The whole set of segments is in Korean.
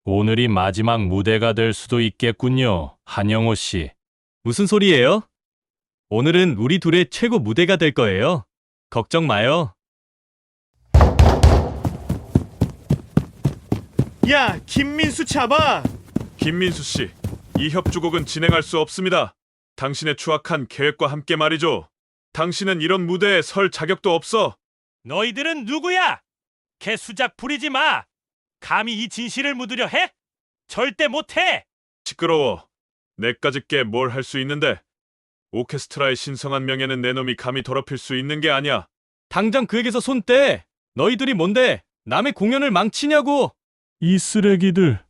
오늘이 마지막 무대가 될 수도 있겠군요, 한영호 씨. 무슨 소리예요? 오늘은 우리 둘의 최고 무대가 될 거예요. 걱정 마요. 야, 김민수 잡아! 김민수 씨, 이 협주곡은 진행할 수 없습니다. 당신의 추악한 계획과 함께 말이죠. 당신은 이런 무대에 설 자격도 없어. 너희들은 누구야? 개수작 부리지 마! 감히 이 진실을 묻으려 해? 절대 못해! 시끄러워. 내까짓 게 뭘 할 수 있는데. 오케스트라의 신성한 명예는 내 놈이 감히 더럽힐 수 있는 게 아니야. 당장 그에게서 손 떼. 너희들이 뭔데 남의 공연을 망치냐고. 이 쓰레기들.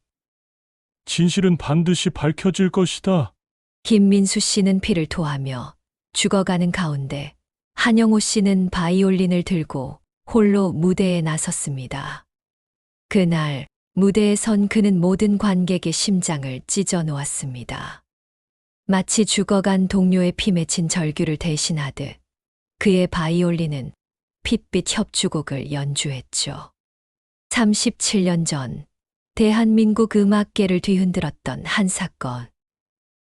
진실은 반드시 밝혀질 것이다. 김민수 씨는 피를 토하며 죽어가는 가운데 한영호 씨는 바이올린을 들고 홀로 무대에 나섰습니다. 그날 무대에 선 그는 모든 관객의 심장을 찢어 놓았습니다. 마치 죽어간 동료의 피 맺힌 절규를 대신하듯 그의 바이올린은 핏빛 협주곡을 연주했죠. 37년 전 대한민국 음악계를 뒤흔들었던 한 사건.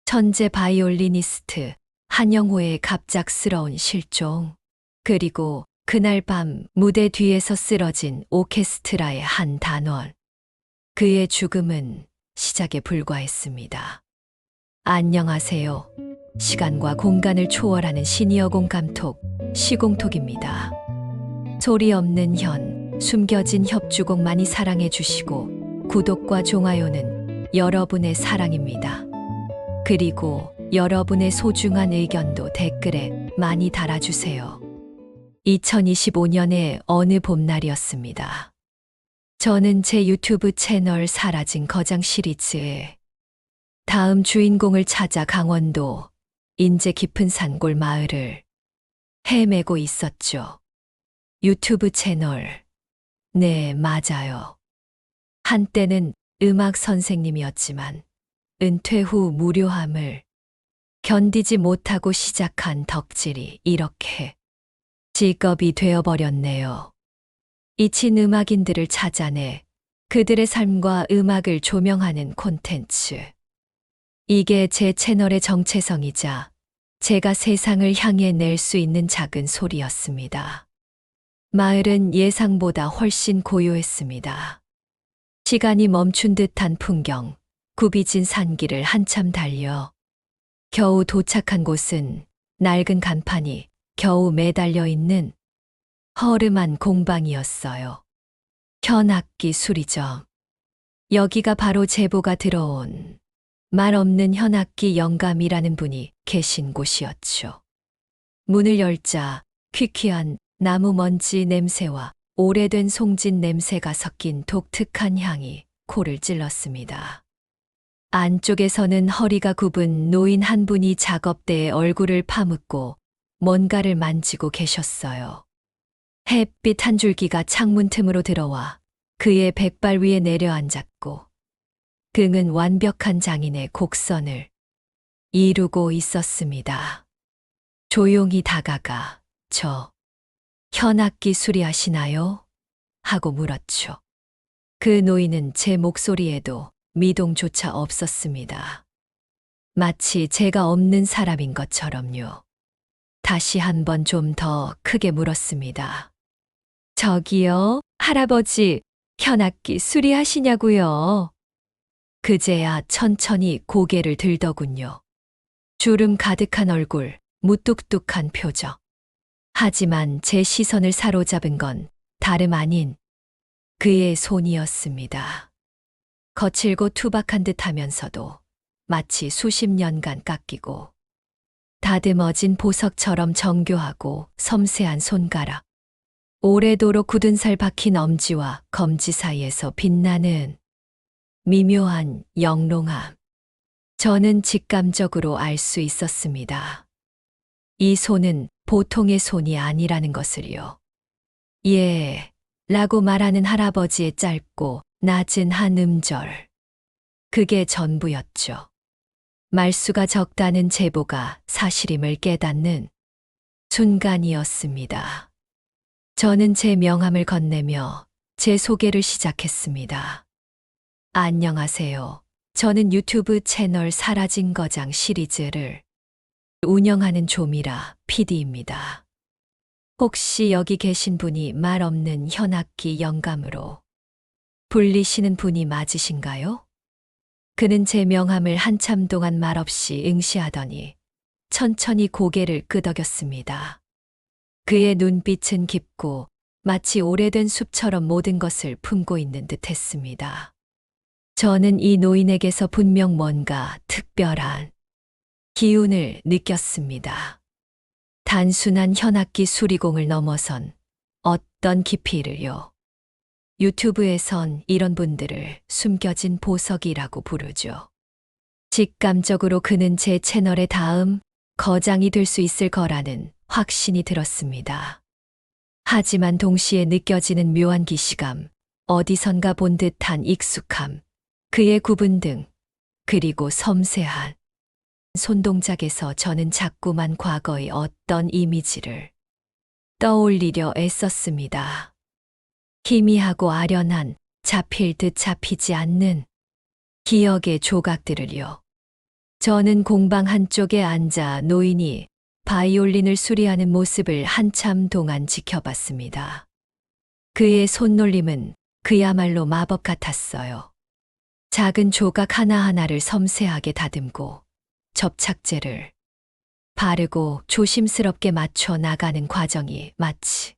천재 바이올리니스트 한영호의 갑작스러운 실종. 그리고 그날 밤 무대 뒤에서 쓰러진 오케스트라의 한 단원. 그의 죽음은 시작에 불과했습니다. 안녕하세요. 시간과 공간을 초월하는 시니어 공감톡, 시공톡입니다. 소리 없는 현, 숨겨진 협주곡 많이 사랑해 주시고 구독과 좋아요는 여러분의 사랑입니다. 그리고 여러분의 소중한 의견도 댓글에 많이 달아주세요. 2025년의 어느 봄날이었습니다. 저는 제 유튜브 채널 사라진 거장 시리즈의 다음 주인공을 찾아 강원도 인제 깊은 산골 마을을 헤매고 있었죠. 유튜브 채널. 네, 맞아요. 한때는 음악 선생님이었지만 은퇴 후 무료함을 견디지 못하고 시작한 덕질이 이렇게 직업이 되어버렸네요. 잊힌 음악인들을 찾아내 그들의 삶과 음악을 조명하는 콘텐츠. 이게 제 채널의 정체성이자 제가 세상을 향해 낼 수 있는 작은 소리였습니다. 마을은 예상보다 훨씬 고요했습니다. 시간이 멈춘 듯한 풍경, 굽이진 산길을 한참 달려 겨우 도착한 곳은 낡은 간판이 겨우 매달려 있는 허름한 공방이었어요. 현악기 수리점. 여기가 바로 제보가 들어온 말 없는 현악기 영감이라는 분이 계신 곳이었죠. 문을 열자 퀴퀴한 나무 먼지 냄새와 오래된 송진 냄새가 섞인 독특한 향이 코를 찔렀습니다. 안쪽에서는 허리가 굽은 노인 한 분이 작업대에 얼굴을 파묻고 뭔가를 만지고 계셨어요. 햇빛 한 줄기가 창문 틈으로 들어와 그의 백발 위에 내려앉았고 그는 완벽한 장인의 곡선을 이루고 있었습니다. 조용히 다가가 저 현악기 수리하시나요? 하고 물었죠. 그 노인은 제 목소리에도 미동조차 없었습니다. 마치 제가 없는 사람인 것처럼요. 다시 한번 좀 더 크게 물었습니다. 저기요, 할아버지, 현악기 수리하시냐고요? 그제야 천천히 고개를 들더군요. 주름 가득한 얼굴, 무뚝뚝한 표정. 하지만 제 시선을 사로잡은 건 다름 아닌 그의 손이었습니다. 거칠고 투박한 듯 하면서도 마치 수십 년간 깎이고 다듬어진 보석처럼 정교하고 섬세한 손가락. 오래도록 굳은 살 박힌 엄지와 검지 사이에서 빛나는 미묘한 영롱함. 저는 직감적으로 알 수 있었습니다. 이 손은 보통의 손이 아니라는 것을요. 예, 라고 말하는 할아버지의 짧고 낮은 한 음절. 그게 전부였죠. 말수가 적다는 제보가 사실임을 깨닫는 순간이었습니다. 저는 제 명함을 건네며 제 소개를 시작했습니다. 안녕하세요. 저는 유튜브 채널 사라진 거장 시리즈를 운영하는 조미라 PD입니다. 혹시 여기 계신 분이 말 없는 현악기 영감으로 불리시는 분이 맞으신가요? 그는 제 명함을 한참 동안 말없이 응시하더니 천천히 고개를 끄덕였습니다. 그의 눈빛은 깊고 마치 오래된 숲처럼 모든 것을 품고 있는 듯 했습니다. 저는 이 노인에게서 분명 뭔가 특별한 기운을 느꼈습니다. 단순한 현악기 수리공을 넘어선 어떤 깊이를요. 유튜브에선 이런 분들을 숨겨진 보석이라고 부르죠. 직감적으로 그는 제 채널의 다음 거장이 될 수 있을 거라는 확신이 들었습니다. 하지만 동시에 느껴지는 묘한 기시감, 어디선가 본 듯한 익숙함, 그의 구분 등, 그리고 섬세한 손동작에서 저는 자꾸만 과거의 어떤 이미지를 떠올리려 애썼습니다. 희미하고 아련한, 잡힐 듯 잡히지 않는 기억의 조각들을요. 저는 공방 한쪽에 앉아 노인이 바이올린을 수리하는 모습을 한참 동안 지켜봤습니다. 그의 손놀림은 그야말로 마법 같았어요. 작은 조각 하나하나를 섬세하게 다듬고 접착제를 바르고 조심스럽게 맞춰 나가는 과정이 마치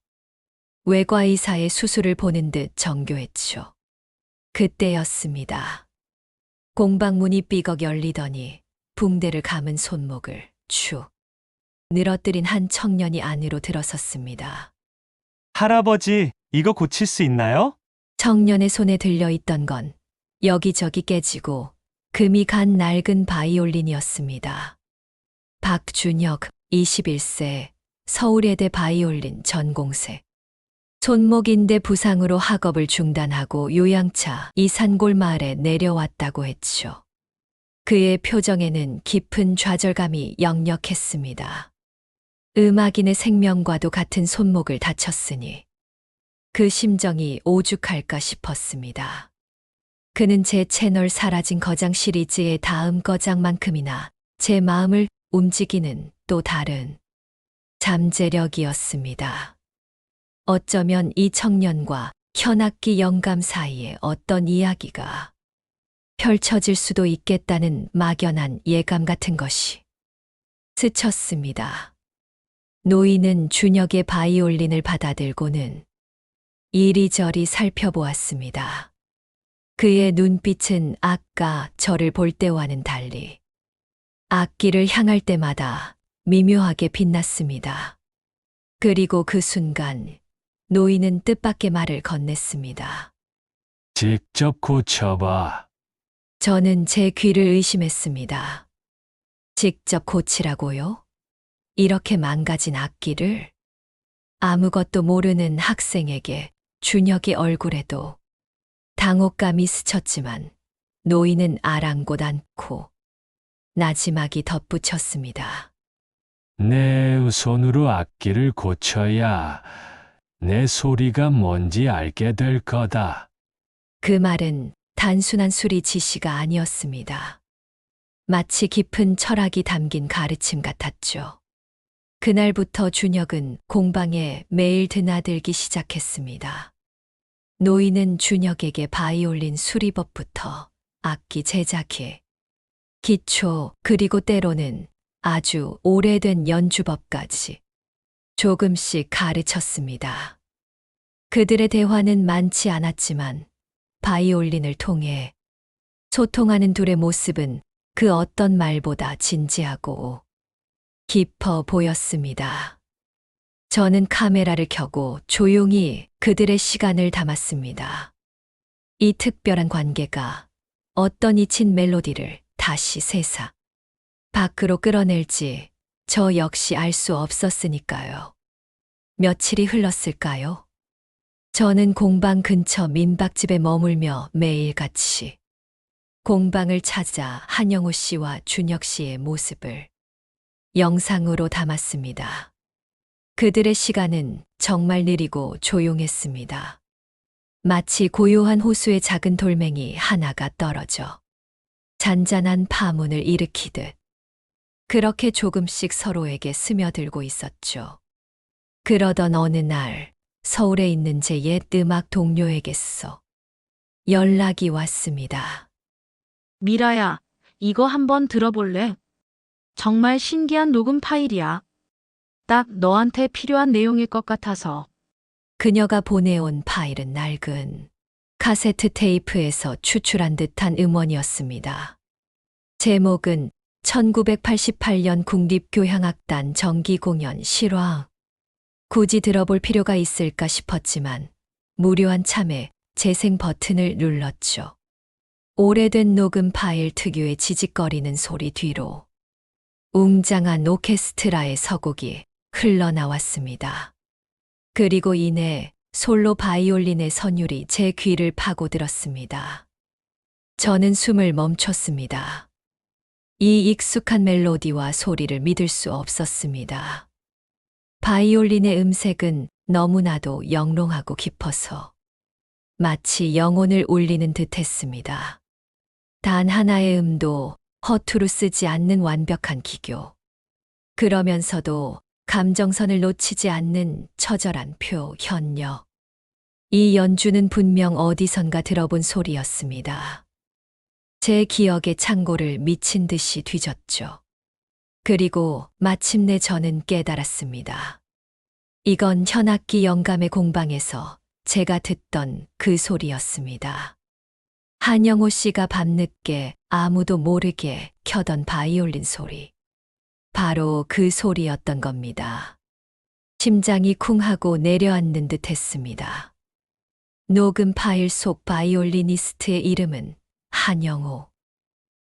외과의사의 수술을 보는 듯 정교했죠. 그때였습니다. 공방문이 삐걱 열리더니 붕대를 감은 손목을 축 늘어뜨린 한 청년이 안으로 들어섰습니다. 할아버지, 이거 고칠 수 있나요? 청년의 손에 들려있던 건 여기저기 깨지고 금이 간 낡은 바이올린이었습니다. 박준혁, 21세, 서울예대 바이올린 전공생. 손목인대 부상으로 학업을 중단하고 요양차 이산골 마을에 내려왔다고 했죠. 그의 표정에는 깊은 좌절감이 역력했습니다. 음악인의 생명과도 같은 손목을 다쳤으니 그 심정이 오죽할까 싶었습니다. 그는 제 채널 사라진 거장 시리즈의 다음 거장만큼이나 제 마음을 움직이는 또 다른 잠재력이었습니다. 어쩌면 이 청년과 현악기 영감 사이에 어떤 이야기가 펼쳐질 수도 있겠다는 막연한 예감 같은 것이 스쳤습니다. 노인은 준혁의 바이올린을 받아들고는 이리저리 살펴보았습니다. 그의 눈빛은 아까 저를 볼 때와는 달리 악기를 향할 때마다 미묘하게 빛났습니다. 그리고 그 순간 노인은 뜻밖의 말을 건넸습니다. 직접 고쳐봐. 저는 제 귀를 의심했습니다. 직접 고치라고요? 이렇게 망가진 악기를? 아무것도 모르는 학생에게 준혁의 얼굴에도 당혹감이 스쳤지만 노인은 아랑곳 않고 나지막이 덧붙였습니다. 내 손으로 악기를 고쳐야 내 소리가 뭔지 알게 될 거다. 그 말은 단순한 수리 지시가 아니었습니다. 마치 깊은 철학이 담긴 가르침 같았죠. 그날부터 준혁은 공방에 매일 드나들기 시작했습니다. 노인은 준혁에게 바이올린 수리법부터 악기 제작에 기초 그리고 때로는 아주 오래된 연주법까지 조금씩 가르쳤습니다. 그들의 대화는 많지 않았지만 바이올린을 통해 소통하는 둘의 모습은 그 어떤 말보다 진지하고 깊어 보였습니다. 저는 카메라를 켜고 조용히 그들의 시간을 담았습니다. 이 특별한 관계가 어떤 잊힌 멜로디를 다시 세사 밖으로 끌어낼지 저 역시 알 수 없었으니까요. 며칠이 흘렀을까요? 저는 공방 근처 민박집에 머물며 매일같이 공방을 찾아 한영호 씨와 준혁 씨의 모습을 영상으로 담았습니다. 그들의 시간은 정말 느리고 조용했습니다. 마치 고요한 호수의 작은 돌멩이 하나가 떨어져 잔잔한 파문을 일으키듯 그렇게 조금씩 서로에게 스며들고 있었죠. 그러던 어느 날 서울에 있는 제 옛 음악 동료에게서 연락이 왔습니다. 미라야, 이거 한번 들어볼래? 정말 신기한 녹음 파일이야. 딱 너한테 필요한 내용일 것 같아서. 그녀가 보내온 파일은 낡은 카세트 테이프에서 추출한 듯한 음원이었습니다. 제목은 1988년 국립교향악단 정기공연 실황. 굳이 들어볼 필요가 있을까 싶었지만 무료한 참에 재생 버튼을 눌렀죠. 오래된 녹음 파일 특유의 지직거리는 소리 뒤로 웅장한 오케스트라의 서곡이 흘러나왔습니다. 그리고 이내 솔로 바이올린의 선율이 제 귀를 파고들었습니다. 저는 숨을 멈췄습니다. 이 익숙한 멜로디와 소리를 믿을 수 없었습니다. 바이올린의 음색은 너무나도 영롱하고 깊어서 마치 영혼을 울리는 듯 했습니다. 단 하나의 음도 허투루 쓰지 않는 완벽한 기교. 그러면서도 감정선을 놓치지 않는 처절한 표현력. 이 연주는 분명 어디선가 들어본 소리였습니다. 제 기억의 창고를 미친 듯이 뒤졌죠. 그리고 마침내 저는 깨달았습니다. 이건 현악기 영감의 공방에서 제가 듣던 그 소리였습니다. 한영호 씨가 밤늦게 아무도 모르게 켜던 바이올린 소리. 바로 그 소리였던 겁니다. 심장이 쿵하고 내려앉는 듯 했습니다. 녹음 파일 속 바이올리니스트의 이름은 한영호.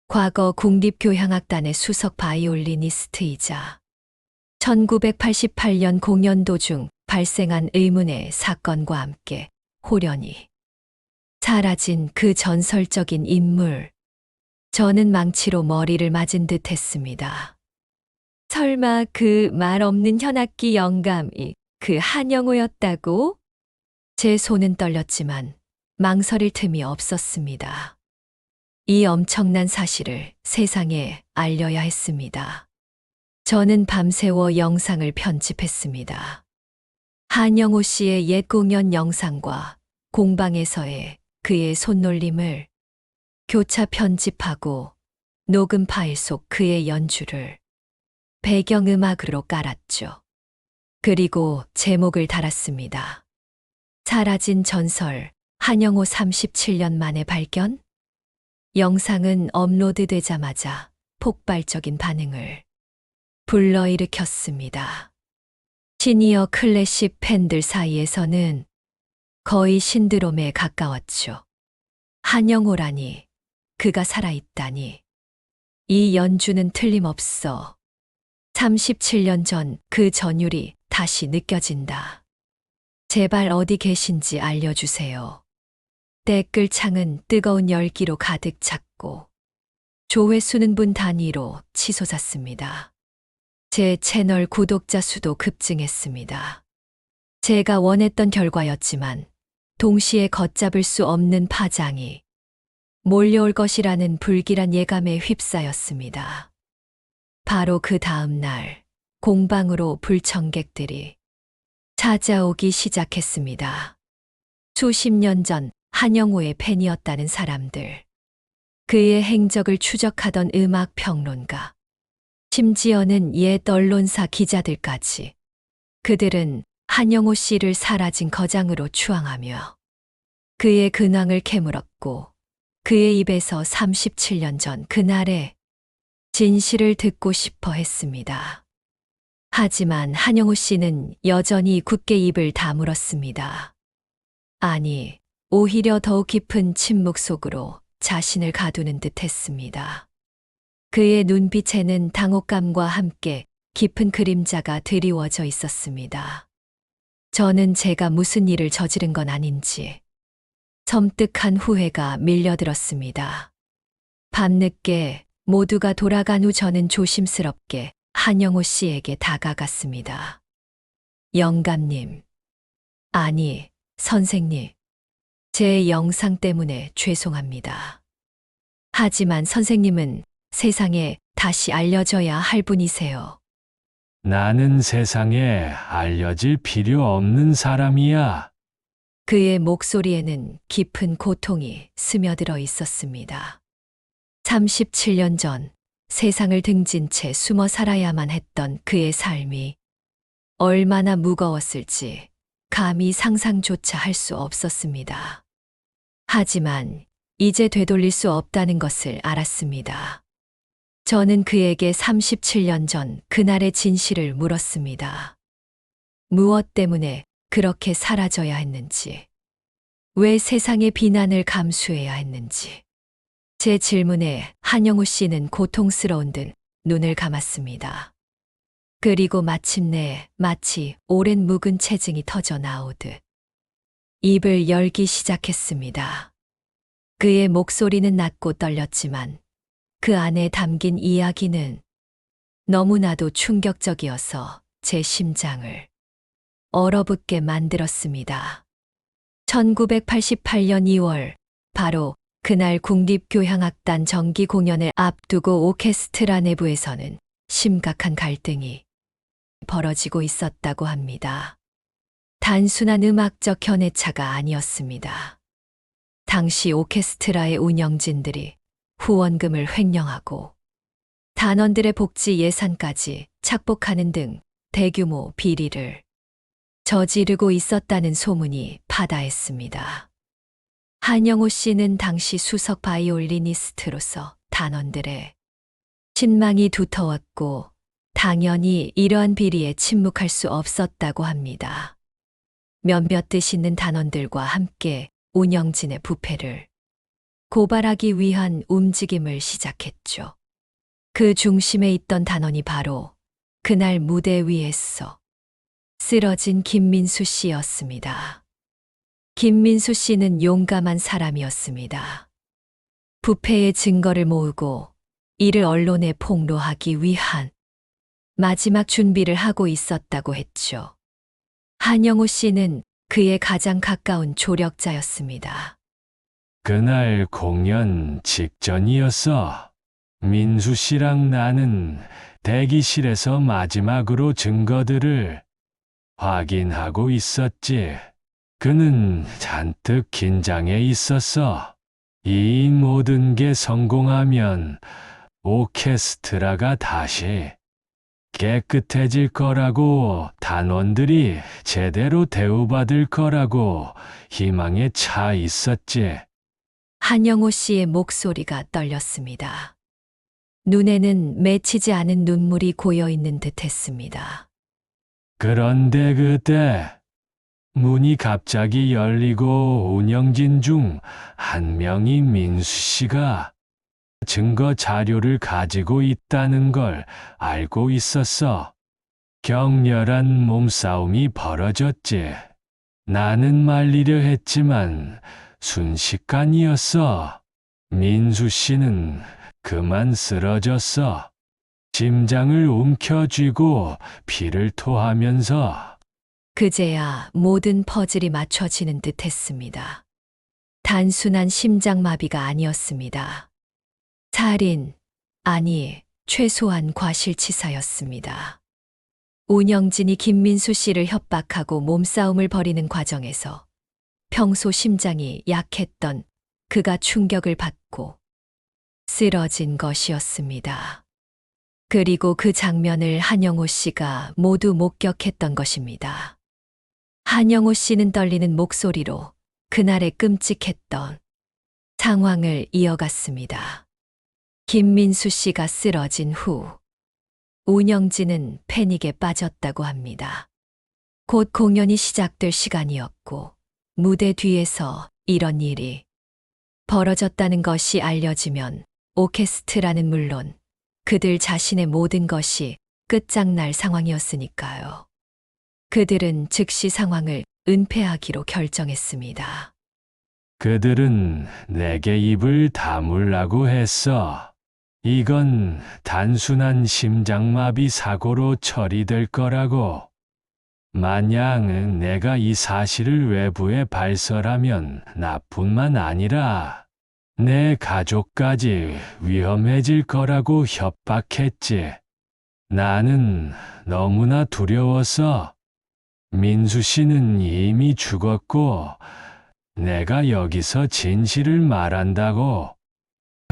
과거 국립교향악단의 수석 바이올리니스트이자 1988년 공연 도중 발생한 의문의 사건과 함께 호련히 사라진 그 전설적인 인물. 저는 망치로 머리를 맞은 듯 했습니다. 설마 그 말 없는 현악기 영감이 그 한영호였다고? 제 손은 떨렸지만 망설일 틈이 없었습니다. 이 엄청난 사실을 세상에 알려야 했습니다. 저는 밤새워 영상을 편집했습니다. 한영호 씨의 옛 공연 영상과 공방에서의 그의 손놀림을 교차 편집하고 녹음 파일 속 그의 연주를 배경음악으로 깔았죠. 그리고 제목을 달았습니다. 사라진 전설, 한영호 37년 만에 발견? 영상은 업로드되자마자 폭발적인 반응을 불러일으켰습니다. 시니어 클래식 팬들 사이에서는 거의 신드롬에 가까웠죠. 한영호라니, 그가 살아있다니. 이 연주는 틀림없어. 37년 전 그 전율이 다시 느껴진다. 제발 어디 계신지 알려주세요. 댓글창은 뜨거운 열기로 가득 찼고 조회수는 분 단위로 치솟았습니다. 제 채널 구독자 수도 급증했습니다. 제가 원했던 결과였지만 동시에 걷잡을 수 없는 파장이 몰려올 것이라는 불길한 예감에 휩싸였습니다. 바로 그 다음 날 공방으로 불청객들이 찾아오기 시작했습니다. 수십 년 전 한영호의 팬이었다는 사람들, 그의 행적을 추적하던 음악 평론가, 심지어는 옛 언론사 기자들까지. 그들은 한영호 씨를 사라진 거장으로 추앙하며 그의 근황을 캐물었고 그의 입에서 37년 전 그날의 진실을 듣고 싶어 했습니다. 하지만 한영호 씨는 여전히 굳게 입을 다물었습니다. 아니, 오히려 더욱 깊은 침묵 속으로 자신을 가두는 듯 했습니다. 그의 눈빛에는 당혹감과 함께 깊은 그림자가 드리워져 있었습니다. 저는 제가 무슨 일을 저지른 건 아닌지 섬뜩한 후회가 밀려들었습니다. 밤늦게 모두가 돌아간 후 저는 조심스럽게 한영호 씨에게 다가갔습니다. 영감님, 아니, 선생님, 제 영상 때문에 죄송합니다. 하지만 선생님은 세상에 다시 알려져야 할 분이세요. 나는 세상에 알려질 필요 없는 사람이야. 그의 목소리에는 깊은 고통이 스며들어 있었습니다. 37년 전 세상을 등진 채 숨어 살아야만 했던 그의 삶이 얼마나 무거웠을지 감히 상상조차 할 수 없었습니다. 하지만 이제 되돌릴 수 없다는 것을 알았습니다. 저는 그에게 37년 전 그날의 진실을 물었습니다. 무엇 때문에 그렇게 사라져야 했는지, 왜 세상의 비난을 감수해야 했는지. 제 질문에 한영우 씨는 고통스러운 듯 눈을 감았습니다. 그리고 마침내 마치 오랜 묵은 체증이 터져 나오듯 입을 열기 시작했습니다. 그의 목소리는 낮고 떨렸지만 그 안에 담긴 이야기는 너무나도 충격적이어서 제 심장을 얼어붙게 만들었습니다. 1988년 2월, 바로 그날 국립교향악단 정기 공연을 앞두고 오케스트라 내부에서는 심각한 갈등이 벌어지고 있었다고 합니다. 단순한 음악적 견해차가 아니었습니다. 당시 오케스트라의 운영진들이 후원금을 횡령하고 단원들의 복지 예산까지 착복하는 등 대규모 비리를 저지르고 있었다는 소문이 파다했습니다. 한영우 씨는 당시 수석 바이올리니스트로서 단원들의 신망이 두터웠고 당연히 이러한 비리에 침묵할 수 없었다고 합니다. 몇몇 뜻 있는 단원들과 함께 운영진의 부패를 고발하기 위한 움직임을 시작했죠. 그 중심에 있던 단원이 바로 그날 무대 위에서 쓰러진 김민수 씨였습니다. 김민수 씨는 용감한 사람이었습니다. 부패의 증거를 모으고 이를 언론에 폭로하기 위한 마지막 준비를 하고 있었다고 했죠. 한영우 씨는 그의 가장 가까운 조력자였습니다. 그날 공연 직전이었어. 민수 씨랑 나는 대기실에서 마지막으로 증거들을 확인하고 있었지. 그는 잔뜩 긴장해 있었어. 이 모든 게 성공하면 오케스트라가 다시 깨끗해질 거라고, 단원들이 제대로 대우받을 거라고 희망에 차 있었지. 한영우 씨의 목소리가 떨렸습니다. 눈에는 맺히지 않은 눈물이 고여 있는 듯 했습니다. 그런데 그때 문이 갑자기 열리고 운영진 중 한 명이 민수 씨가 증거 자료를 가지고 있다는 걸 알고 있었어. 격렬한 몸싸움이 벌어졌지. 나는 말리려 했지만 순식간이었어. 민수 씨는 그만 쓰러졌어. 심장을 움켜쥐고 피를 토하면서. 그제야 모든 퍼즐이 맞춰지는 듯 했습니다. 단순한 심장마비가 아니었습니다. 살인, 아니, 최소한 과실치사였습니다. 운영진이 김민수 씨를 협박하고 몸싸움을 벌이는 과정에서 평소 심장이 약했던 그가 충격을 받고 쓰러진 것이었습니다. 그리고 그 장면을 한영우 씨가 모두 목격했던 것입니다. 한영우 씨는 떨리는 목소리로 그날의 끔찍했던 상황을 이어갔습니다. 김민수 씨가 쓰러진 후 운영진은 패닉에 빠졌다고 합니다. 곧 공연이 시작될 시간이었고 무대 뒤에서 이런 일이 벌어졌다는 것이 알려지면 오케스트라는 물론 그들 자신의 모든 것이 끝장날 상황이었으니까요. 그들은 즉시 상황을 은폐하기로 결정했습니다. 그들은 내게 입을 다물라고 했어. 이건 단순한 심장마비 사고로 처리될 거라고. 만약 내가 이 사실을 외부에 발설하면 나뿐만 아니라 내 가족까지 위험해질 거라고 협박했지. 나는 너무나 두려워서 민수 씨는 이미 죽었고 내가 여기서 진실을 말한다고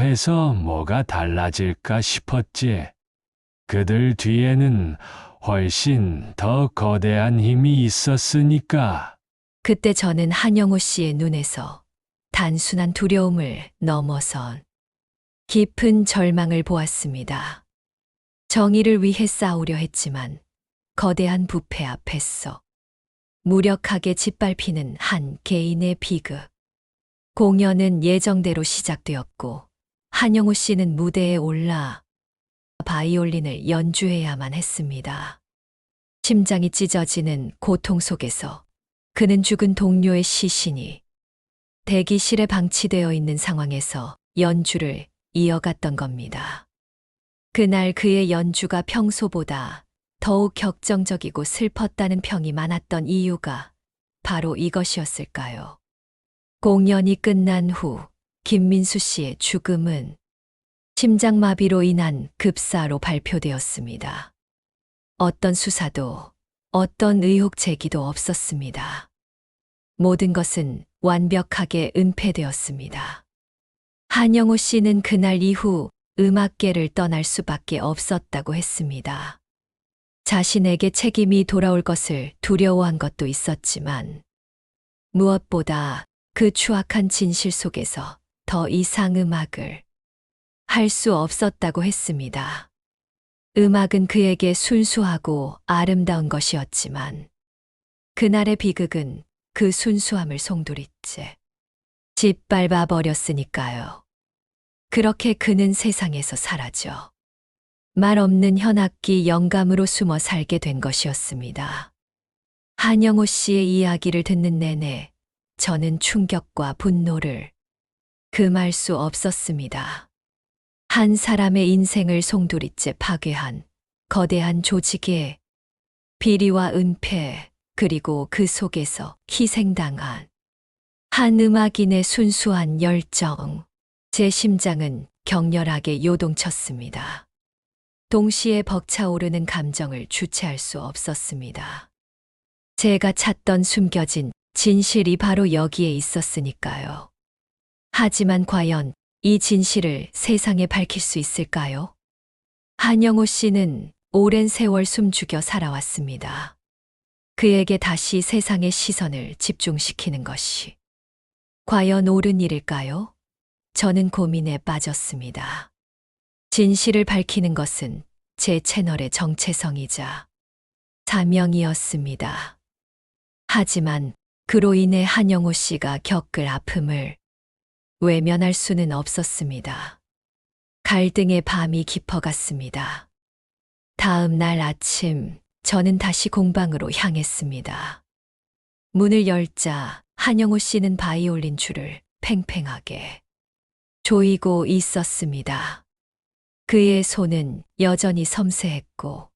해서 뭐가 달라질까 싶었지. 그들 뒤에는 훨씬 더 거대한 힘이 있었으니까. 그때 저는 한영호 씨의 눈에서 단순한 두려움을 넘어선 깊은 절망을 보았습니다. 정의를 위해 싸우려 했지만 거대한 부패 앞에서 무력하게 짓밟히는 한 개인의 비극. 공연은 예정대로 시작되었고 한영호 씨는 무대에 올라 바이올린을 연주해야만 했습니다. 심장이 찢어지는 고통 속에서 그는 죽은 동료의 시신이 대기실에 방치되어 있는 상황에서 연주를 이어갔던 겁니다. 그날 그의 연주가 평소보다 더욱 격정적이고 슬펐다는 평이 많았던 이유가 바로 이것이었을까요? 공연이 끝난 후 김민수 씨의 죽음은 심장마비로 인한 급사로 발표되었습니다. 어떤 수사도 어떤 의혹 제기도 없었습니다. 모든 것은 완벽하게 은폐되었습니다. 한영호 씨는 그날 이후 음악계를 떠날 수밖에 없었다고 했습니다. 자신에게 책임이 돌아올 것을 두려워한 것도 있었지만 무엇보다 그 추악한 진실 속에서 더 이상 음악을 할 수 없었다고 했습니다. 음악은 그에게 순수하고 아름다운 것이었지만 그날의 비극은 그 순수함을 송두리째 짓밟아 버렸으니까요. 그렇게 그는 세상에서 사라져 말 없는 현악기 영감으로 숨어 살게 된 것이었습니다. 한영호 씨의 이야기를 듣는 내내 저는 충격과 분노를 금할 수 없었습니다. 한 사람의 인생을 송두리째 파괴한 거대한 조직의 비리와 은폐, 그리고 그 속에서 희생당한 한 음악인의 순수한 열정. 제 심장은 격렬하게 요동쳤습니다. 동시에 벅차오르는 감정을 주체할 수 없었습니다. 제가 찾던 숨겨진 진실이 바로 여기에 있었으니까요. 하지만 과연 이 진실을 세상에 밝힐 수 있을까요? 한영호 씨는 오랜 세월 숨죽여 살아왔습니다. 그에게 다시 세상의 시선을 집중시키는 것이 과연 옳은 일일까요? 저는 고민에 빠졌습니다. 진실을 밝히는 것은 제 채널의 정체성이자 사명이었습니다. 하지만 그로 인해 한영호 씨가 겪을 아픔을 외면할 수는 없었습니다. 갈등의 밤이 깊어갔습니다. 다음 날 아침, 저는 다시 공방으로 향했습니다. 문을 열자 한영호 씨는 바이올린 줄을 팽팽하게 조이고 있었습니다. 그의 손은 여전히 섬세했고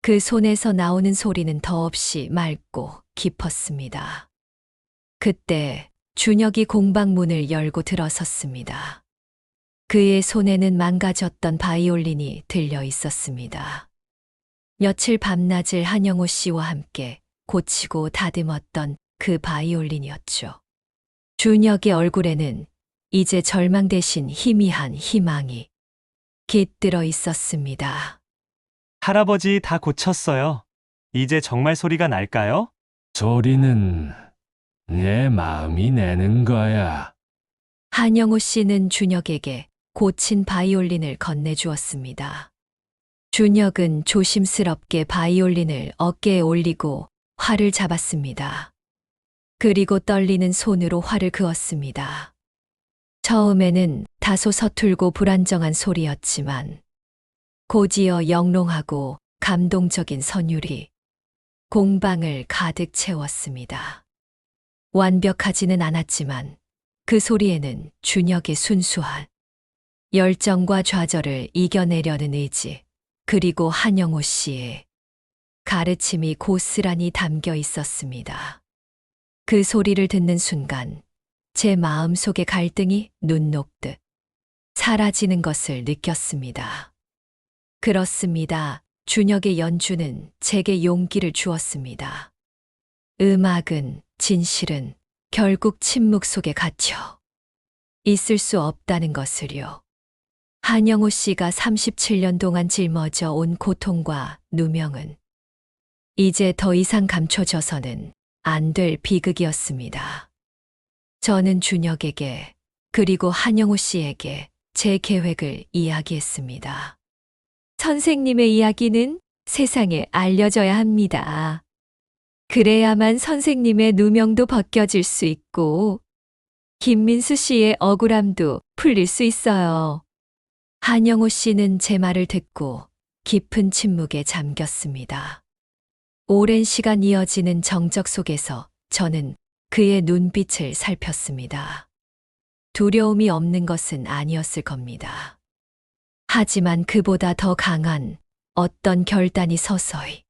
그 손에서 나오는 소리는 더없이 맑고 깊었습니다. 그때 준혁이 공방 문을 열고 들어섰습니다. 그의 손에는 망가졌던 바이올린이 들려 있었습니다. 며칠 밤낮을 한영호 씨와 함께 고치고 다듬었던 그 바이올린이었죠. 준혁의 얼굴에는 이제 절망 대신 희미한 희망이 깃들어 있었습니다. 할아버지 다 고쳤어요. 이제 정말 소리가 날까요? 소리는 내 마음이 내는 거야. 한영호 씨는 준혁에게 고친 바이올린을 건네주었습니다. 준혁은 조심스럽게 바이올린을 어깨에 올리고 활을 잡았습니다. 그리고 떨리는 손으로 활을 그었습니다. 처음에는 다소 서툴고 불안정한 소리였지만 곧이어 영롱하고 감동적인 선율이 공방을 가득 채웠습니다. 완벽하지는 않았지만 그 소리에는 준혁의 순수한 열정과 좌절을 이겨내려는 의지, 그리고 한영호 씨의 가르침이 고스란히 담겨 있었습니다. 그 소리를 듣는 순간 제 마음속의 갈등이 눈 녹듯 사라지는 것을 느꼈습니다. 그렇습니다. 준혁의 연주는 제게 용기를 주었습니다. 음악은, 진실은 결국 침묵 속에 갇혀 있을 수 없다는 것을요. 한영호 씨가 37년 동안 짊어져 온 고통과 누명은 이제 더 이상 감춰져서는 안 될 비극이었습니다. 저는 준혁에게 그리고 한영호 씨에게 제 계획을 이야기했습니다. 선생님의 이야기는 세상에 알려져야 합니다. 그래야만 선생님의 누명도 벗겨질 수 있고 김민수 씨의 억울함도 풀릴 수 있어요. 한영호 씨는 제 말을 듣고 깊은 침묵에 잠겼습니다. 오랜 시간 이어지는 정적 속에서 저는 그의 눈빛을 살폈습니다. 두려움이 없는 것은 아니었을 겁니다. 하지만 그보다 더 강한 어떤 결단이 서서히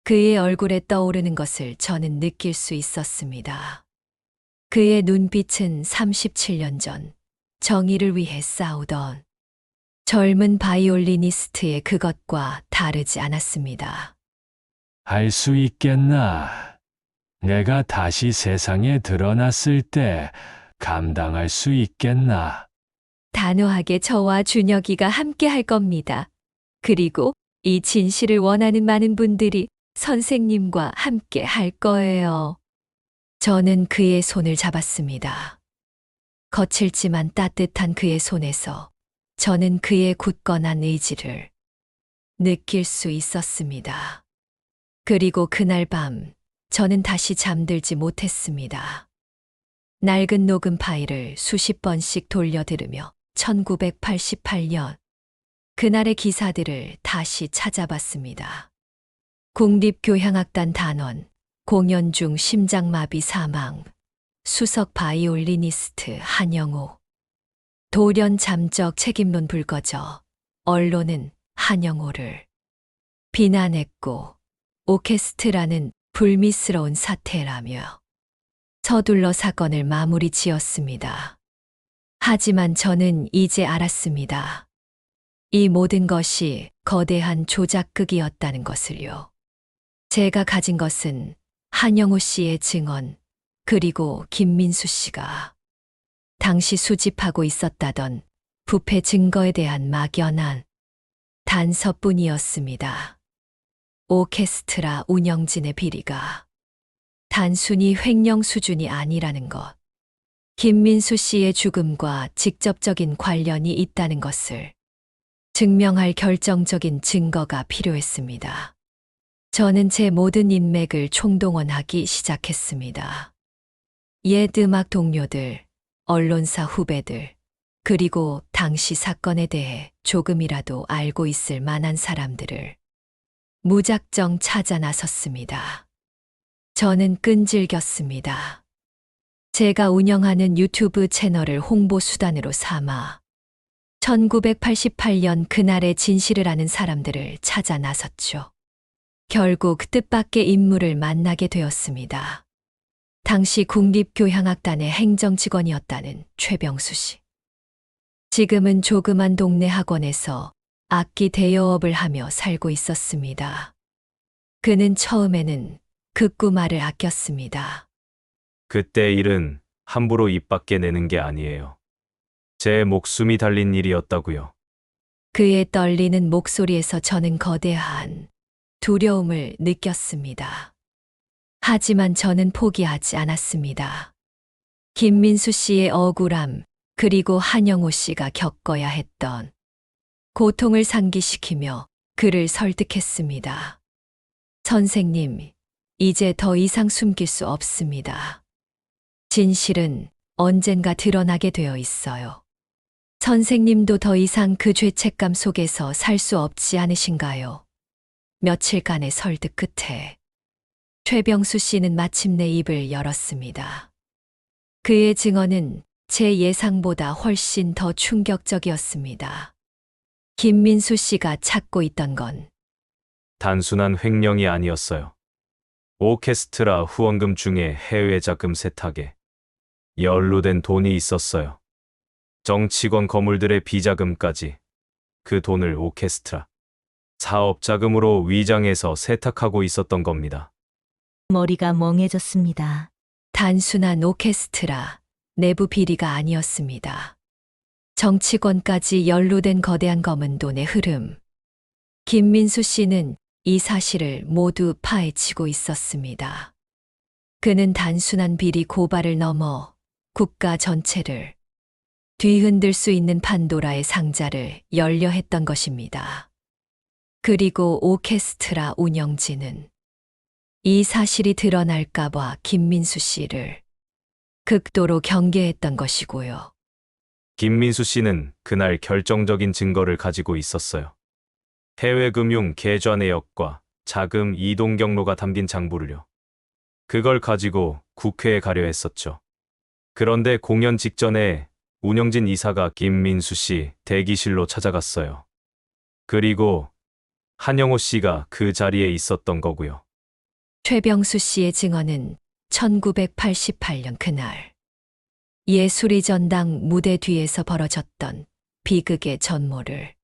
그의 얼굴에 떠오르는 것을 저는 느낄 수 있었습니다. 그의 눈빛은 37년 전 정의를 위해 싸우던 젊은 바이올리니스트의 그것과 다르지 않았습니다. 할 수 있겠나? 내가 다시 세상에 드러났을 때 감당할 수 있겠나? 단호하게 저와 준혁이가 함께 할 겁니다. 그리고 이 진실을 원하는 많은 분들이 선생님과 함께 할 거예요. 저는 그의 손을 잡았습니다. 거칠지만 따뜻한 그의 손에서 저는 그의 굳건한 의지를 느낄 수 있었습니다. 그리고 그날 밤 저는 다시 잠들지 못했습니다. 낡은 녹음 파일을 수십 번씩 돌려 들으며 1988년 그날의 기사들을 다시 찾아봤습니다. 국립교향악단 단원, 공연 중 심장마비 사망, 수석 바이올리니스트 한영호, 돌연 잠적 책임론 불거져 언론은 한영호를 비난했고 오케스트라는 불미스러운 사태라며 서둘러 사건을 마무리 지었습니다. 하지만 저는 이제 알았습니다. 이 모든 것이 거대한 조작극이었다는 것을요. 제가 가진 것은 한영호 씨의 증언, 그리고 김민수 씨가 당시 수집하고 있었다던 부패 증거에 대한 막연한 단서뿐이었습니다. 오케스트라 운영진의 비리가 단순히 횡령 수준이 아니라는 것, 김민수 씨의 죽음과 직접적인 관련이 있다는 것을 증명할 결정적인 증거가 필요했습니다. 저는 제 모든 인맥을 총동원하기 시작했습니다. 옛 음악 동료들, 언론사 후배들, 그리고 당시 사건에 대해 조금이라도 알고 있을 만한 사람들을 무작정 찾아 나섰습니다. 저는 끈질겼습니다. 제가 운영하는 유튜브 채널을 홍보 수단으로 삼아 1988년 그날의 진실을 아는 사람들을 찾아 나섰죠. 결국 뜻밖의 인물을 만나게 되었습니다. 당시 국립교향악단의 행정직원이었다는 최병수 씨. 지금은 조그만 동네 학원에서 악기 대여업을 하며 살고 있었습니다. 그는 처음에는 극구 말을 아꼈습니다. 그때 일은 함부로 입 밖에 내는 게 아니에요. 제 목숨이 달린 일이었다고요. 그의 떨리는 목소리에서 저는 거대한 두려움을 느꼈습니다. 하지만 저는 포기하지 않았습니다. 김민수 씨의 억울함, 그리고 한영호 씨가 겪어야 했던 고통을 상기시키며 그를 설득했습니다. 선생님, 이제 더 이상 숨길 수 없습니다. 진실은 언젠가 드러나게 되어 있어요. 선생님도 더 이상 그 죄책감 속에서 살 수 없지 않으신가요? 며칠간의 설득 끝에 최병수 씨는 마침내 입을 열었습니다. 그의 증언은 제 예상보다 훨씬 더 충격적이었습니다. 김민수 씨가 찾고 있던 건 단순한 횡령이 아니었어요. 오케스트라 후원금 중에 해외 자금 세탁에 연루된 돈이 있었어요. 정치권 거물들의 비자금까지 그 돈을 오케스트라 사업 자금으로 위장해서 세탁하고 있었던 겁니다. 머리가 멍해졌습니다. 단순한 오케스트라 내부 비리가 아니었습니다. 정치권까지 연루된 거대한 검은 돈의 흐름. 김민수 씨는 이 사실을 모두 파헤치고 있었습니다. 그는 단순한 비리 고발을 넘어 국가 전체를 뒤흔들 수 있는 판도라의 상자를 열려 했던 것입니다. 그리고 오케스트라 운영진은 이 사실이 드러날까봐 김민수 씨를 극도로 경계했던 것이고요. 김민수 씨는 그날 결정적인 증거를 가지고 있었어요. 해외 금융 계좌 내역과 자금 이동 경로가 담긴 장부를요. 그걸 가지고 국회에 가려 했었죠. 그런데 공연 직전에 운영진 이사가 김민수 씨 대기실로 찾아갔어요. 그리고 한영호 씨가 그 자리에 있었던 거고요. 최병수 씨의 증언은 1988년 그날 예술의 전당 무대 뒤에서 벌어졌던 비극의 전모를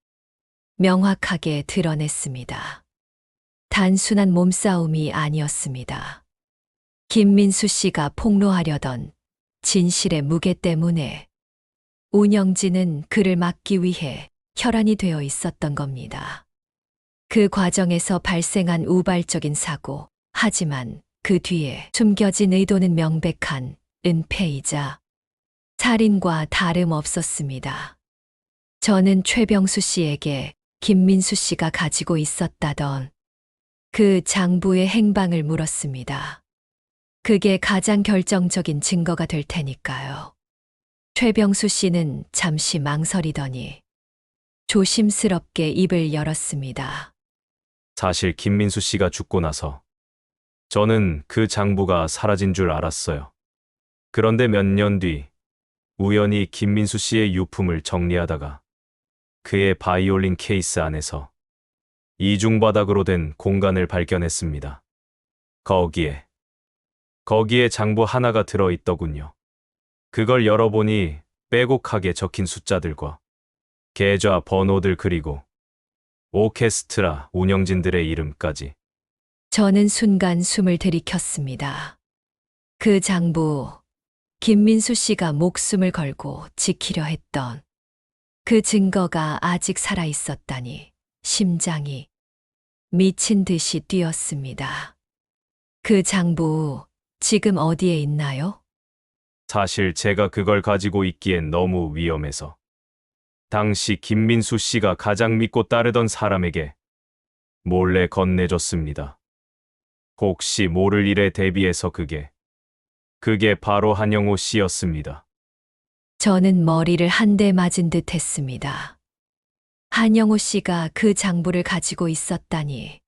명확하게 드러냈습니다. 단순한 몸싸움이 아니었습니다. 김민수 씨가 폭로하려던 진실의 무게 때문에 운영진은 그를 막기 위해 혈안이 되어 있었던 겁니다. 그 과정에서 발생한 우발적인 사고, 하지만 그 뒤에 숨겨진 의도는 명백한 은폐이자 살인과 다름없었습니다. 저는 최병수 씨에게 김민수 씨가 가지고 있었다던 그 장부의 행방을 물었습니다. 그게 가장 결정적인 증거가 될 테니까요. 최병수 씨는 잠시 망설이더니 조심스럽게 입을 열었습니다. 사실 김민수 씨가 죽고 나서 저는 그 장부가 사라진 줄 알았어요. 그런데 몇 년 뒤 우연히 김민수 씨의 유품을 정리하다가 그의 바이올린 케이스 안에서 이중바닥으로 된 공간을 발견했습니다. 거기에 장부 하나가 들어있더군요. 그걸 열어보니 빼곡하게 적힌 숫자들과 계좌 번호들 그리고 오케스트라 운영진들의 이름까지. 저는 순간 숨을 들이켰습니다. 그 장부, 김민수 씨가 목숨을 걸고 지키려 했던 그 증거가 아직 살아 있었다니 심장이 미친 듯이 뛰었습니다. 그 장부 지금 어디에 있나요? 사실 제가 그걸 가지고 있기엔 너무 위험해서 당시 김민수 씨가 가장 믿고 따르던 사람에게 몰래 건네줬습니다. 혹시 모를 일에 대비해서 그게 바로 한영호 씨였습니다. 저는 머리를 한 대 맞은 듯 했습니다. 한영호 씨가 그 장부를 가지고 있었다니.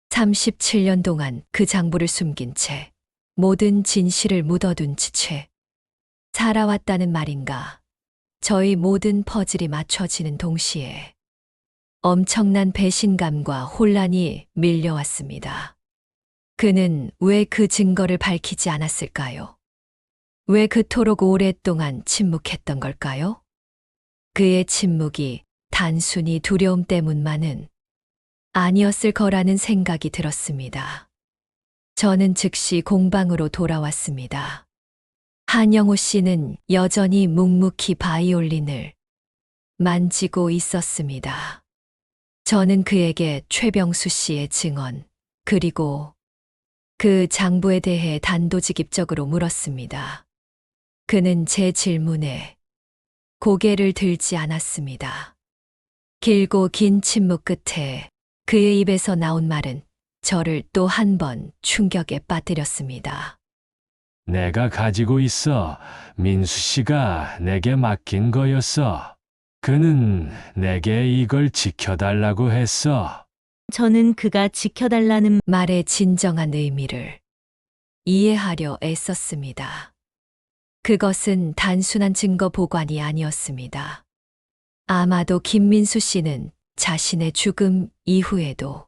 37년 동안 그 장부를 숨긴 채 모든 진실을 묻어둔 채 살아왔다는 말인가. 저희 모든 퍼즐이 맞춰지는 동시에 엄청난 배신감과 혼란이 밀려왔습니다. 그는 왜 그 증거를 밝히지 않았을까요? 왜 그토록 오랫동안 침묵했던 걸까요? 그의 침묵이 단순히 두려움 때문만은 아니었을 거라는 생각이 들었습니다. 저는 즉시 공방으로 돌아왔습니다. 한영호 씨는 여전히 묵묵히 바이올린을 만지고 있었습니다. 저는 그에게 최병수 씨의 증언, 그리고 그 장부에 대해 단도직입적으로 물었습니다. 그는 제 질문에 고개를 들지 않았습니다. 길고 긴 침묵 끝에 그의 입에서 나온 말은 저를 또 한 번 충격에 빠뜨렸습니다. 내가 가지고 있어. 민수 씨가 내게 맡긴 거였어. 그는 내게 이걸 지켜달라고 했어. 저는 그가 지켜달라는 말의 진정한 의미를 이해하려 애썼습니다. 그것은 단순한 증거 보관이 아니었습니다. 아마도 김민수 씨는 자신의 죽음 이후에도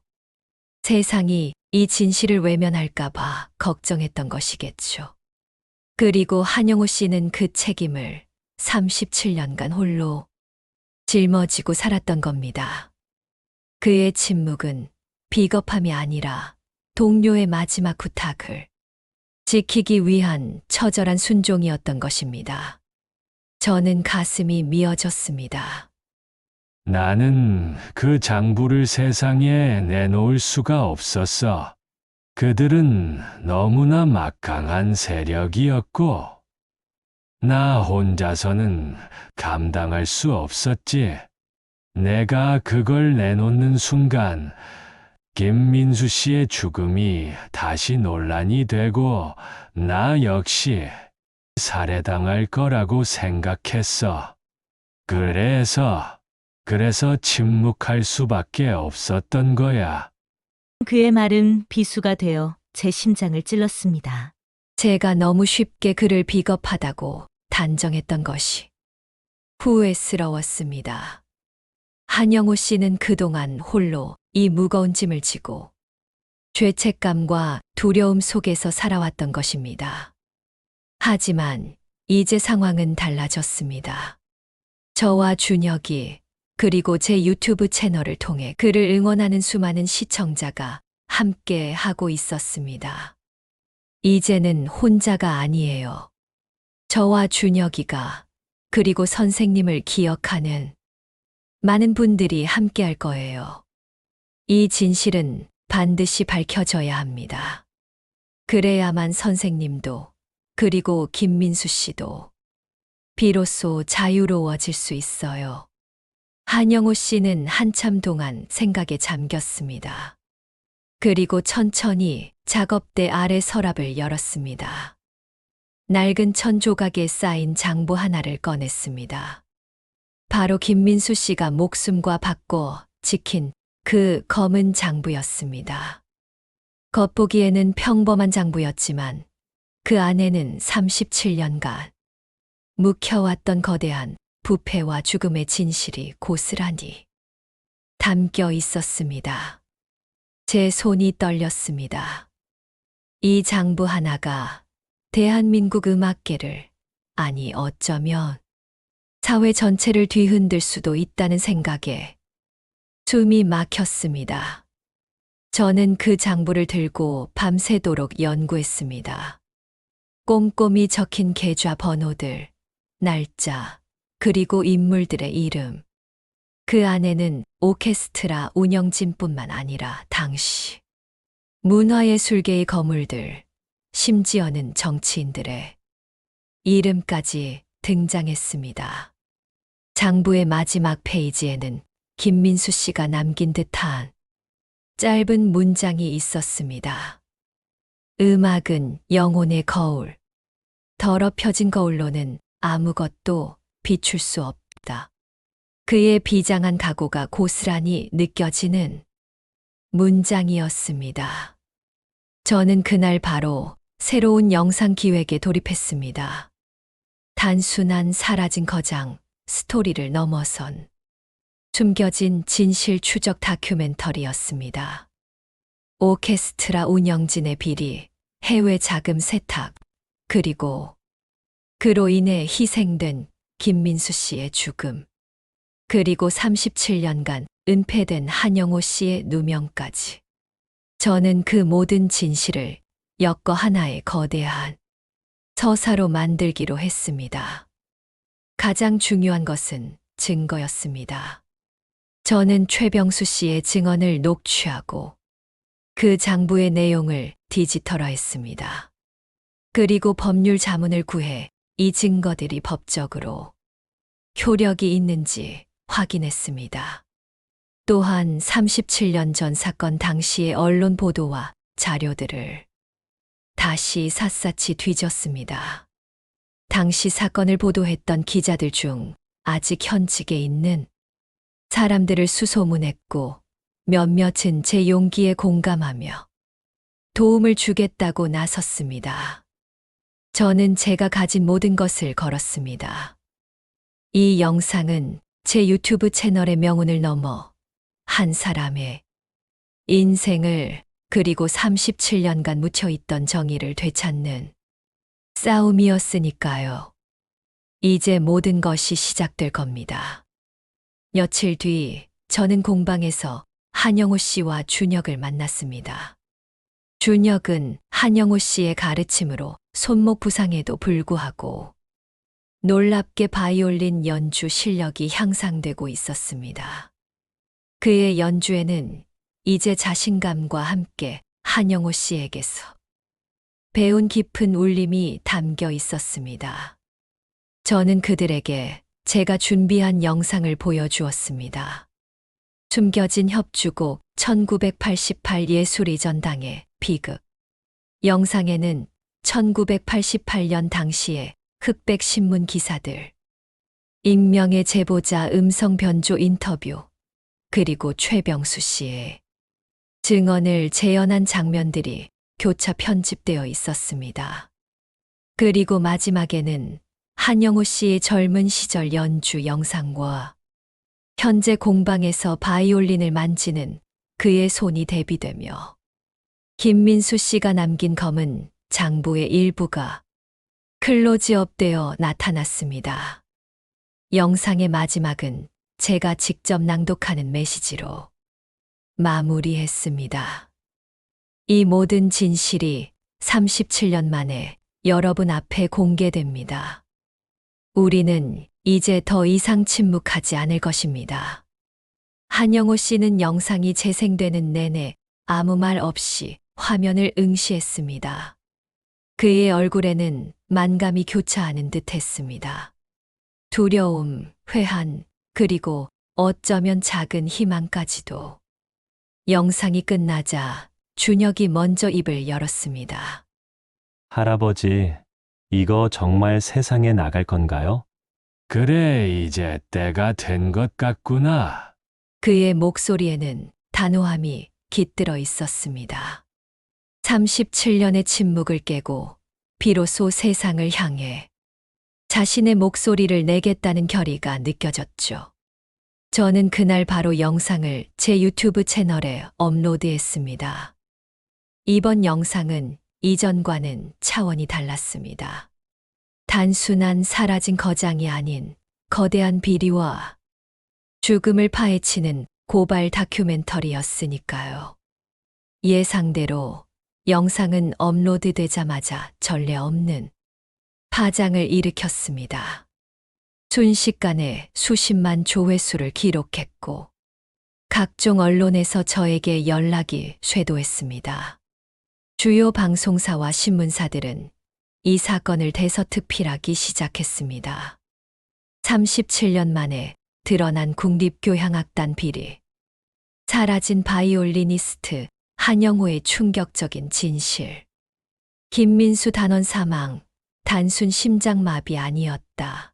세상이 이 진실을 외면할까봐 걱정했던 것이겠죠. 그리고 한영호 씨는 그 책임을 37년간 홀로 짊어지고 살았던 겁니다. 그의 침묵은 비겁함이 아니라 동료의 마지막 부탁을 지키기 위한 처절한 순종이었던 것입니다. 저는 가슴이 미어졌습니다. 나는 그 장부를 세상에 내놓을 수가 없었어. 그들은 너무나 막강한 세력이었고, 나 혼자서는 감당할 수 없었지. 내가 그걸 내놓는 순간, 김민수 씨의 죽음이 다시 논란이 되고, 나 역시 살해당할 거라고 생각했어. 그래서 침묵할 수밖에 없었던 거야. 그의 말은 비수가 되어 제 심장을 찔렀습니다. 제가 너무 쉽게 그를 비겁하다고 단정했던 것이 후회스러웠습니다. 한영호 씨는 그동안 홀로 이 무거운 짐을 지고 죄책감과 두려움 속에서 살아왔던 것입니다. 하지만 이제 상황은 달라졌습니다. 저와 준혁이 그리고 제 유튜브 채널을 통해 그를 응원하는 수많은 시청자가 함께 하고 있었습니다. 이제는 혼자가 아니에요. 저와 준혁이가 그리고 선생님을 기억하는 많은 분들이 함께 할 거예요. 이 진실은 반드시 밝혀져야 합니다. 그래야만 선생님도 그리고 김민수 씨도 비로소 자유로워질 수 있어요. 한영호 씨는 한참 동안 생각에 잠겼습니다. 그리고 천천히 작업대 아래 서랍을 열었습니다. 낡은 천 조각에 쌓인 장부 하나를 꺼냈습니다. 바로 김민수 씨가 목숨과 바꿔 지킨 그 검은 장부였습니다. 겉보기에는 평범한 장부였지만 그 안에는 37년간 묵혀왔던 거대한 부패와 죽음의 진실이 고스란히 담겨 있었습니다. 제 손이 떨렸습니다. 이 장부 하나가 대한민국 음악계를, 아니 어쩌면 사회 전체를 뒤흔들 수도 있다는 생각에 숨이 막혔습니다. 저는 그 장부를 들고 밤새도록 연구했습니다. 꼼꼼히 적힌 계좌 번호들, 날짜, 그리고 인물들의 이름. 그 안에는 오케스트라 운영진뿐만 아니라 당시 문화예술계의 거물들, 심지어는 정치인들의 이름까지 등장했습니다. 장부의 마지막 페이지에는 김민수 씨가 남긴 듯한 짧은 문장이 있었습니다. 음악은 영혼의 거울. 더럽혀진 거울로는 아무것도 비출 수 없다. 그의 비장한 각오가 고스란히 느껴지는 문장이었습니다. 저는 그날 바로 새로운 영상 기획에 돌입했습니다. 단순한 사라진 거장, 스토리를 넘어선 숨겨진 진실 추적 다큐멘터리였습니다. 오케스트라 운영진의 비리, 해외 자금 세탁, 그리고 그로 인해 희생된 김민수 씨의 죽음, 그리고 37년간 은폐된 한영호 씨의 누명까지. 저는 그 모든 진실을 엮어 하나의 거대한 서사로 만들기로 했습니다. 가장 중요한 것은 증거였습니다. 저는 최병수 씨의 증언을 녹취하고 그 장부의 내용을 디지털화했습니다. 그리고 법률 자문을 구해 이 증거들이 법적으로 효력이 있는지 확인했습니다. 또한 37년 전 사건 당시의 언론 보도와 자료들을 다시 샅샅이 뒤졌습니다. 당시 사건을 보도했던 기자들 중 아직 현직에 있는 사람들을 수소문했고 몇몇은 제 용기에 공감하며 도움을 주겠다고 나섰습니다. 저는 제가 가진 모든 것을 걸었습니다. 이 영상은 제 유튜브 채널의 명운을 넘어 한 사람의 인생을 그리고 37년간 묻혀있던 정의를 되찾는 싸움이었으니까요. 이제 모든 것이 시작될 겁니다. 며칠 뒤 저는 공방에서 한영호 씨와 준혁을 만났습니다. 준혁은 한영호 씨의 가르침으로 손목 부상에도 불구하고 놀랍게 바이올린 연주 실력이 향상되고 있었습니다. 그의 연주에는 이제 자신감과 함께 한영호 씨에게서 배운 깊은 울림이 담겨 있었습니다. 저는 그들에게 제가 준비한 영상을 보여주었습니다. 숨겨진 협주곡 1988 예술의 전당의 비극. 영상에는 1988년 당시의 흑백 신문 기사들, 익명의 제보자 음성 변조 인터뷰, 그리고 최병수 씨의 증언을 재현한 장면들이 교차 편집되어 있었습니다. 그리고 마지막에는 한영호 씨의 젊은 시절 연주 영상과 현재 공방에서 바이올린을 만지는 그의 손이 대비되며 김민수 씨가 남긴 검은 장부의 일부가 클로즈업되어 나타났습니다. 영상의 마지막은 제가 직접 낭독하는 메시지로 마무리했습니다. 이 모든 진실이 37년 만에 여러분 앞에 공개됩니다. 우리는 이제 더 이상 침묵하지 않을 것입니다. 한영호 씨는 영상이 재생되는 내내 아무 말 없이 화면을 응시했습니다. 그의 얼굴에는 만감이 교차하는 듯 했습니다. 두려움, 회한, 그리고 어쩌면 작은 희망까지도. 영상이 끝나자 준혁이 먼저 입을 열었습니다. 할아버지, 이거 정말 세상에 나갈 건가요? 그래, 이제 때가 된 것 같구나. 그의 목소리에는 단호함이 깃들어 있었습니다. 37년의 침묵을 깨고 비로소 세상을 향해 자신의 목소리를 내겠다는 결의가 느껴졌죠. 저는 그날 바로 영상을 제 유튜브 채널에 업로드했습니다. 이번 영상은 이전과는 차원이 달랐습니다. 단순한 사라진 거장이 아닌 거대한 비리와 죽음을 파헤치는 고발 다큐멘터리였으니까요. 예상대로 영상은 업로드되자마자 전례 없는 파장을 일으켰습니다. 순식간에 수십만 조회수를 기록했고 각종 언론에서 저에게 연락이 쇄도했습니다. 주요 방송사와 신문사들은 이 사건을 대서특필하기 시작했습니다. 37년 만에 드러난 국립교향악단 비리, 사라진 바이올리니스트 한영호의 충격적인 진실, 김민수 단원 사망, 단순 심장마비 아니었다.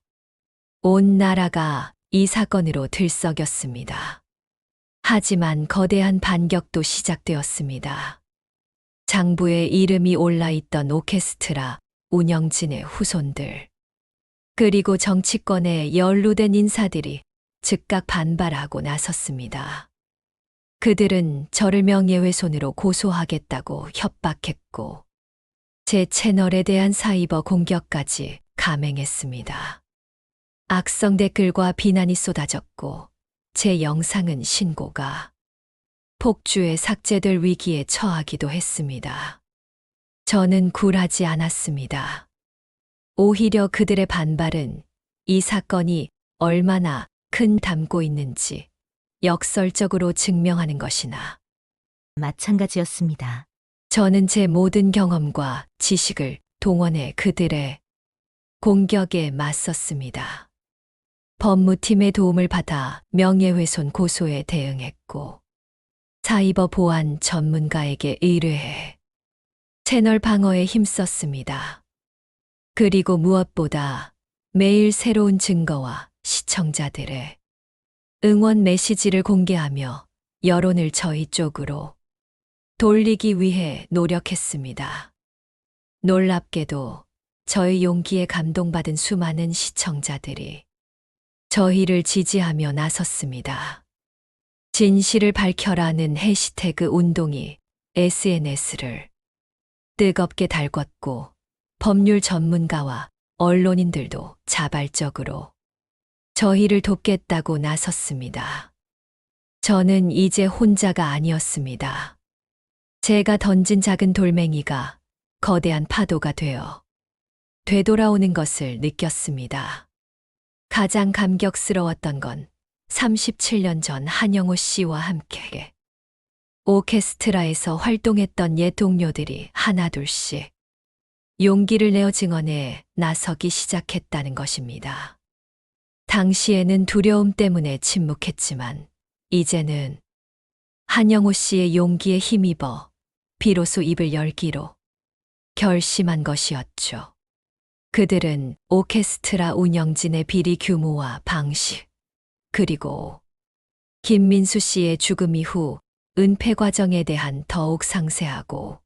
온 나라가 이 사건으로 들썩였습니다. 하지만 거대한 반격도 시작되었습니다. 장부에 이름이 올라있던 오케스트라 운영진의 후손들, 그리고 정치권에 연루된 인사들이 즉각 반발하고 나섰습니다. 그들은 저를 명예훼손으로 고소하겠다고 협박했고 제 채널에 대한 사이버 공격까지 감행했습니다. 악성 댓글과 비난이 쏟아졌고 제 영상은 신고가 폭주에 삭제될 위기에 처하기도 했습니다. 저는 굴하지 않았습니다. 오히려 그들의 반발은 이 사건이 얼마나 큰 담고 있는지 역설적으로 증명하는 것이나 마찬가지였습니다. 저는 제 모든 경험과 지식을 동원해 그들의 공격에 맞섰습니다. 법무팀의 도움을 받아 명예훼손 고소에 대응했고 사이버 보안 전문가에게 의뢰해 채널 방어에 힘썼습니다. 그리고 무엇보다 매일 새로운 증거와 시청자들의 응원 메시지를 공개하며 여론을 저희 쪽으로 돌리기 위해 노력했습니다. 놀랍게도 저의 용기에 감동받은 수많은 시청자들이 저희를 지지하며 나섰습니다. 진실을 밝혀라는 해시태그 운동이 SNS를 뜨겁게 달궜고 법률 전문가와 언론인들도 자발적으로 저희를 돕겠다고 나섰습니다. 저는 이제 혼자가 아니었습니다. 제가 던진 작은 돌멩이가 거대한 파도가 되어 되돌아오는 것을 느꼈습니다. 가장 감격스러웠던 건 37년 전 한영호 씨와 함께 오케스트라에서 활동했던 옛 동료들이 하나둘씩 용기를 내어 증언에 나서기 시작했다는 것입니다. 당시에는 두려움 때문에 침묵했지만 이제는 한영호 씨의 용기에 힘입어 비로소 입을 열기로 결심한 것이었죠. 그들은 오케스트라 운영진의 비리 규모와 방식, 그리고 김민수 씨의 죽음 이후 은폐 과정에 대한 더욱 상세하고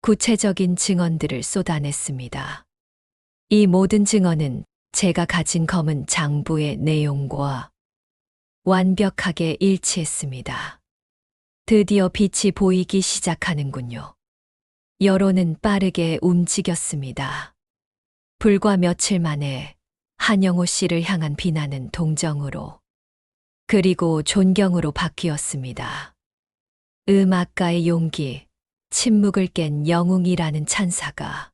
구체적인 증언들을 쏟아냈습니다. 이 모든 증언은 제가 가진 검은 장부의 내용과 완벽하게 일치했습니다. 드디어 빛이 보이기 시작하는군요. 여론은 빠르게 움직였습니다. 불과 며칠 만에 한영호 씨를 향한 비난은 동정으로, 그리고 존경으로 바뀌었습니다. 음악가의 용기, 침묵을 깬 영웅이라는 찬사가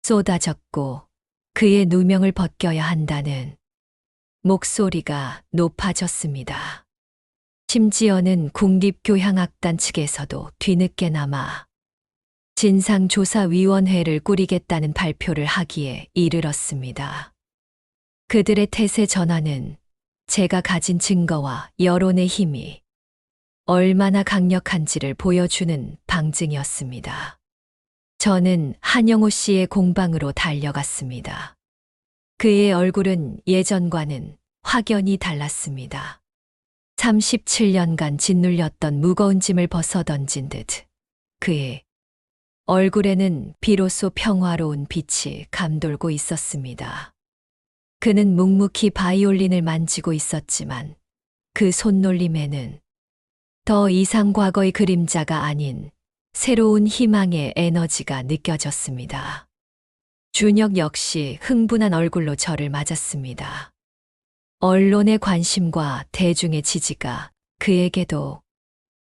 쏟아졌고 그의 누명을 벗겨야 한다는 목소리가 높아졌습니다. 심지어는 국립교향악단 측에서도 뒤늦게나마 진상조사위원회를 꾸리겠다는 발표를 하기에 이르렀습니다. 그들의 태세 전환은 제가 가진 증거와 여론의 힘이 얼마나 강력한지를 보여주는 방증이었습니다. 저는 한영호 씨의 공방으로 달려갔습니다. 그의 얼굴은 예전과는 확연히 달랐습니다. 37년간 짓눌렸던 무거운 짐을 벗어던진 듯 그의 얼굴에는 비로소 평화로운 빛이 감돌고 있었습니다. 그는 묵묵히 바이올린을 만지고 있었지만 그 손놀림에는 더 이상 과거의 그림자가 아닌 새로운 희망의 에너지가 느껴졌습니다. 준혁 역시 흥분한 얼굴로 저를 맞았습니다. 언론의 관심과 대중의 지지가 그에게도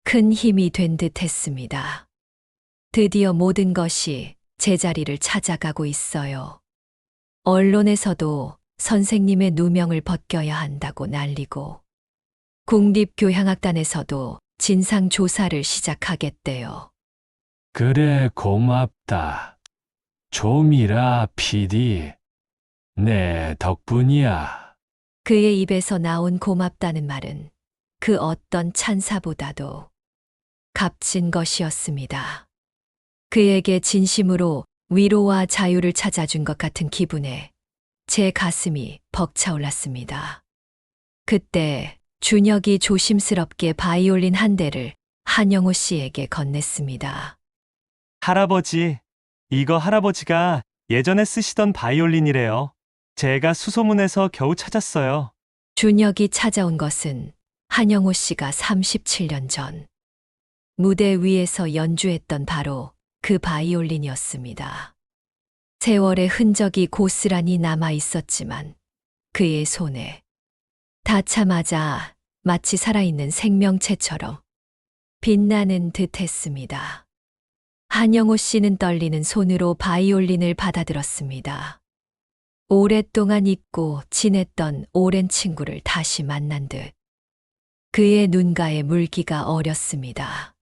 큰 힘이 된 듯 했습니다. 드디어 모든 것이 제자리를 찾아가고 있어요. 언론에서도 선생님의 누명을 벗겨야 한다고 난리고, 국립교향악단에서도 진상조사를 시작하겠대요. 그래, 고맙다. 조미라 PD. 내 덕분이야. 그의 입에서 나온 고맙다는 말은 그 어떤 찬사보다도 값진 것이었습니다. 그에게 진심으로 위로와 자유를 찾아준 것 같은 기분에 제 가슴이 벅차올랐습니다. 그때 준혁이 조심스럽게 바이올린 한 대를 한영호 씨에게 건넸습니다. 할아버지, 이거 할아버지가 예전에 쓰시던 바이올린이래요. 제가 수소문해서 겨우 찾았어요. 준혁이 찾아온 것은 한영호 씨가 37년 전 무대 위에서 연주했던 바로 그 바이올린이었습니다. 세월의 흔적이 고스란히 남아 있었지만 그의 손에 닿자마자 마치 살아있는 생명체처럼 빛나는 듯했습니다. 한영호 씨는 떨리는 손으로 바이올린을 받아들었습니다. 오랫동안 잊고 지냈던 오랜 친구를 다시 만난 듯 그의 눈가에 물기가 어렸습니다.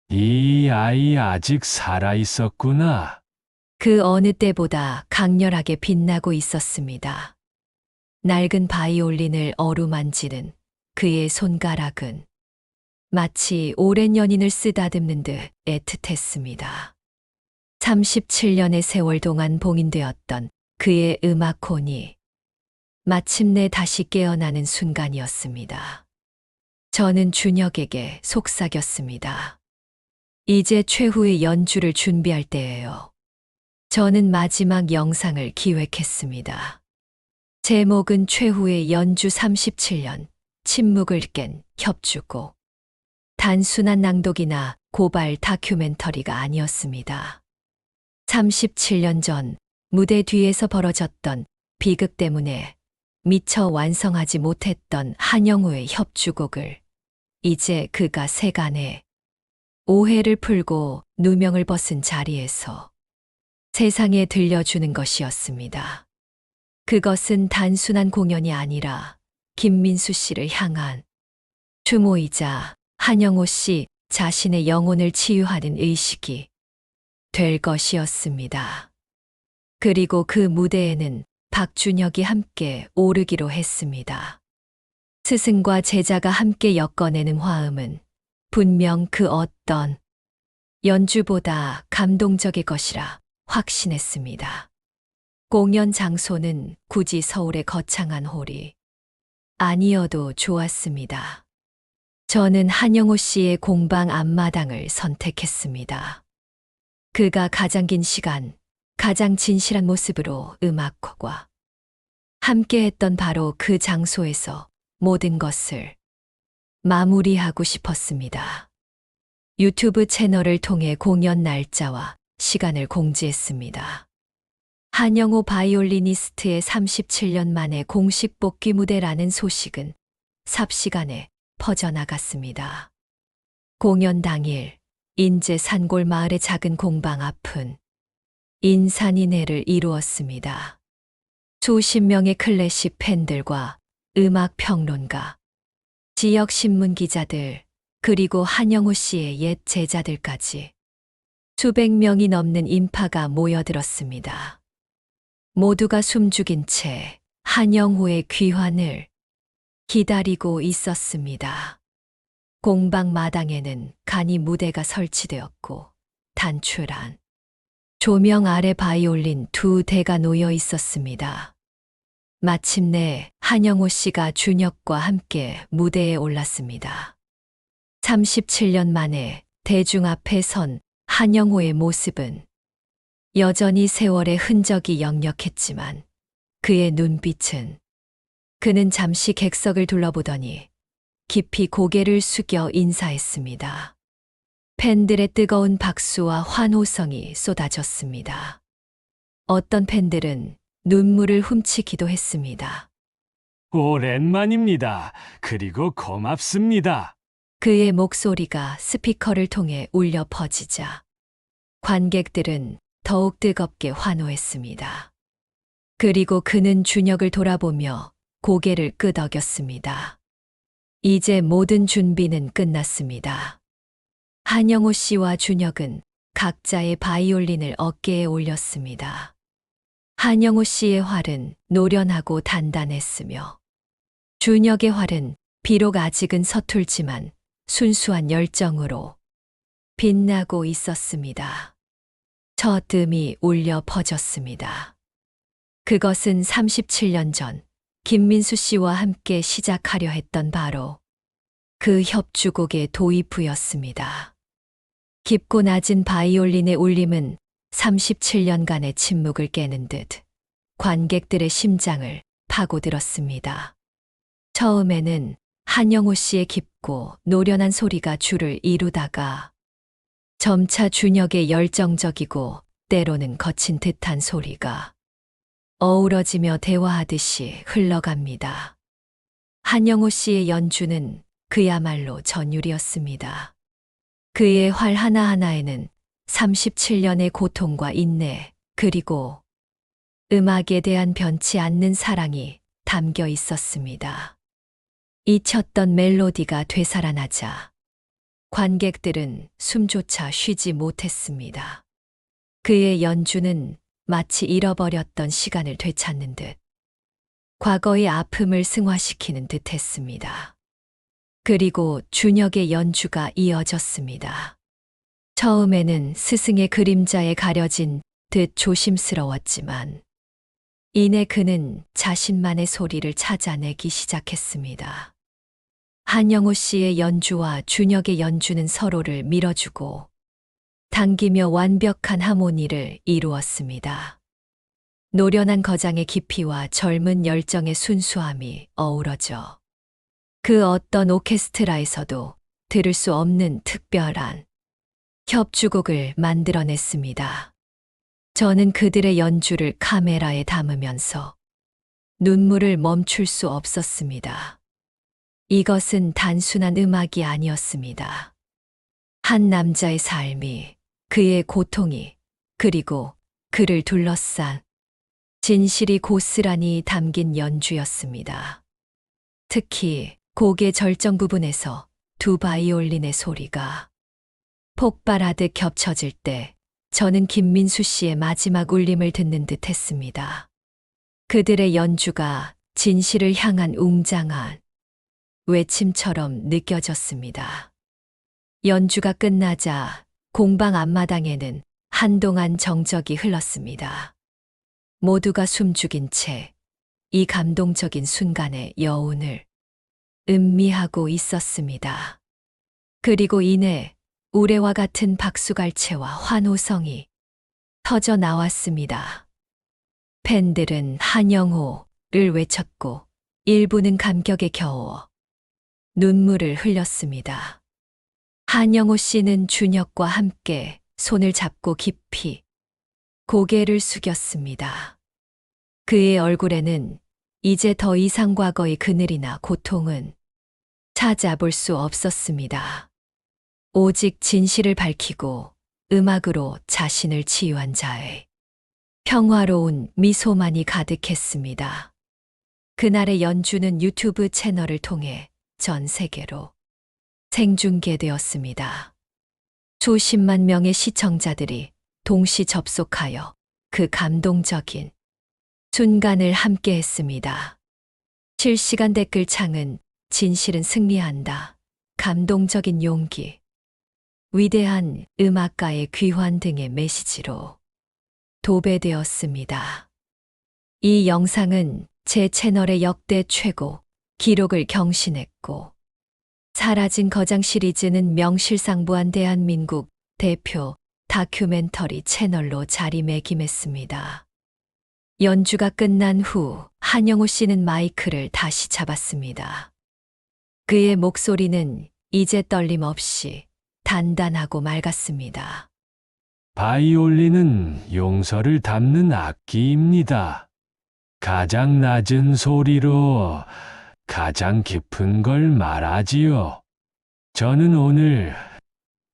이 아이 아직 살아 있었구나. 그 어느 때보다 강렬하게 빛나고 있었습니다. 낡은 바이올린을 어루만지는 그의 손가락은 마치 오랜 연인을 쓰다듬는 듯 애틋했습니다. 37년의 세월 동안 봉인되었던 그의 음악혼이 마침내 다시 깨어나는 순간이었습니다. 저는 준혁에게 속삭였습니다. 이제 최후의 연주를 준비할 때예요. 저는 마지막 영상을 기획했습니다. 제목은 최후의 연주 37년, 침묵을 깬 협주곡. 단순한 낭독이나 고발 다큐멘터리가 아니었습니다. 37년 전 무대 뒤에서 벌어졌던 비극 때문에 미처 완성하지 못했던 한영우의 협주곡을 이제 그가 세간에 오해를 풀고 누명을 벗은 자리에서 세상에 들려주는 것이었습니다. 그것은 단순한 공연이 아니라 김민수 씨를 향한 추모이자 한영호 씨 자신의 영혼을 치유하는 의식이 될 것이었습니다. 그리고 그 무대에는 박준혁이 함께 오르기로 했습니다. 스승과 제자가 함께 엮어내는 화음은 분명 그 어떤 연주보다 감동적일 것이라 확신했습니다. 공연 장소는 굳이 서울의 거창한 홀이 아니어도 좋았습니다. 저는 한영호 씨의 공방 앞마당을 선택했습니다. 그가 가장 긴 시간, 가장 진실한 모습으로 음악과 함께 했던 바로 그 장소에서 모든 것을 마무리하고 싶었습니다. 유튜브 채널을 통해 공연 날짜와 시간을 공지했습니다. 한영호 바이올리니스트의 37년 만에 공식 복귀 무대라는 소식은 삽시간에 퍼져나갔습니다. 공연 당일 인제 산골 마을의 작은 공방 앞은 인산인해를 이루었습니다. 수십 명의 클래식 팬들과 음악 평론가, 지역 신문 기자들, 그리고 한영호 씨의 옛 제자들까지 수백 명이 넘는 인파가 모여들었습니다. 모두가 숨죽인 채 한영호의 귀환을 기다리고 있었습니다. 공방 마당에는 간이 무대가 설치되었고 단출한 조명 아래 바이올린 2대가 놓여 있었습니다. 마침내 한영호 씨가 준혁과 함께 무대에 올랐습니다. 37년 만에 대중 앞에 선 한영호의 모습은 여전히 세월의 흔적이 역력했지만 그의 눈빛은 그는 잠시 객석을 둘러보더니 깊이 고개를 숙여 인사했습니다. 팬들의 뜨거운 박수와 환호성이 쏟아졌습니다. 어떤 팬들은 눈물을 훔치기도 했습니다. 오랜만입니다. 그리고 고맙습니다. 그의 목소리가 스피커를 통해 울려 퍼지자 관객들은 더욱 뜨겁게 환호했습니다. 그리고 그는 준혁을 돌아보며 고개를 끄덕였습니다. 이제 모든 준비는 끝났습니다. 한영호 씨와 준혁은 각자의 바이올린을 어깨에 올렸습니다. 한영호 씨의 활은 노련하고 단단했으며 준혁의 활은 비록 아직은 서툴지만 순수한 열정으로 빛나고 있었습니다. 첫 음이 울려 퍼졌습니다. 그것은 37년 전 김민수 씨와 함께 시작하려 했던 바로 그 협주곡의 도입부였습니다. 깊고 낮은 바이올린의 울림은 37년간의 침묵을 깨는 듯 관객들의 심장을 파고들었습니다. 처음에는 한영호 씨의 깊고 노련한 소리가 줄을 이루다가 점차 준혁의 열정적이고 때로는 거친 듯한 소리가 어우러지며 대화하듯이 흘러갑니다. 한영호 씨의 연주는 그야말로 전율이었습니다. 그의 활 하나하나에는 37년의 고통과 인내, 그리고 음악에 대한 변치 않는 사랑이 담겨 있었습니다. 잊혔던 멜로디가 되살아나자 관객들은 숨조차 쉬지 못했습니다. 그의 연주는 마치 잃어버렸던 시간을 되찾는 듯 과거의 아픔을 승화시키는 듯 했습니다. 그리고 준혁의 연주가 이어졌습니다. 처음에는 스승의 그림자에 가려진 듯 조심스러웠지만 이내 그는 자신만의 소리를 찾아내기 시작했습니다. 한영호 씨의 연주와 준혁의 연주는 서로를 밀어주고 당기며 완벽한 하모니를 이루었습니다. 노련한 거장의 깊이와 젊은 열정의 순수함이 어우러져 그 어떤 오케스트라에서도 들을 수 없는 특별한 협주곡을 만들어냈습니다. 저는 그들의 연주를 카메라에 담으면서 눈물을 멈출 수 없었습니다. 이것은 단순한 음악이 아니었습니다. 한 남자의 삶이, 그의 고통이, 그리고 그를 둘러싼 진실이 고스란히 담긴 연주였습니다. 특히 곡의 절정 부분에서 두 바이올린의 소리가 폭발하듯 겹쳐질 때 저는 김민수 씨의 마지막 울림을 듣는 듯 했습니다. 그들의 연주가 진실을 향한 웅장한 외침처럼 느껴졌습니다. 연주가 끝나자 공방 앞마당에는 한동안 정적이 흘렀습니다. 모두가 숨죽인 채 이 감동적인 순간의 여운을 음미하고 있었습니다. 그리고 이내 우레와 같은 박수갈채와 환호성이 터져 나왔습니다. 팬들은 한영호를 외쳤고 일부는 감격에 겨워 눈물을 흘렸습니다. 한영호 씨는 준혁과 함께 손을 잡고 깊이 고개를 숙였습니다. 그의 얼굴에는 이제 더 이상 과거의 그늘이나 고통은 찾아볼 수 없었습니다. 오직 진실을 밝히고 음악으로 자신을 치유한 자의 평화로운 미소만이 가득했습니다. 그날의 연주는 유튜브 채널을 통해 전 세계로 생중계되었습니다. 수십만 명의 시청자들이 동시 접속하여 그 감동적인 순간을 함께 했습니다. 실시간 댓글창은 진실은 승리한다, 감동적인 용기, 위대한 음악가의 귀환 등의 메시지로 도배되었습니다. 이 영상은 제 채널의 역대 최고 기록을 경신했고, 사라진 거장 시리즈는 명실상부한 대한민국 대표 다큐멘터리 채널로 자리매김했습니다. 연주가 끝난 후 한영호 씨는 마이크를 다시 잡았습니다. 그의 목소리는 이제 떨림 없이 단단하고 맑았습니다. 바이올린은 용서를 담는 악기입니다. 가장 낮은 소리로 가장 깊은 걸 말하지요. 저는 오늘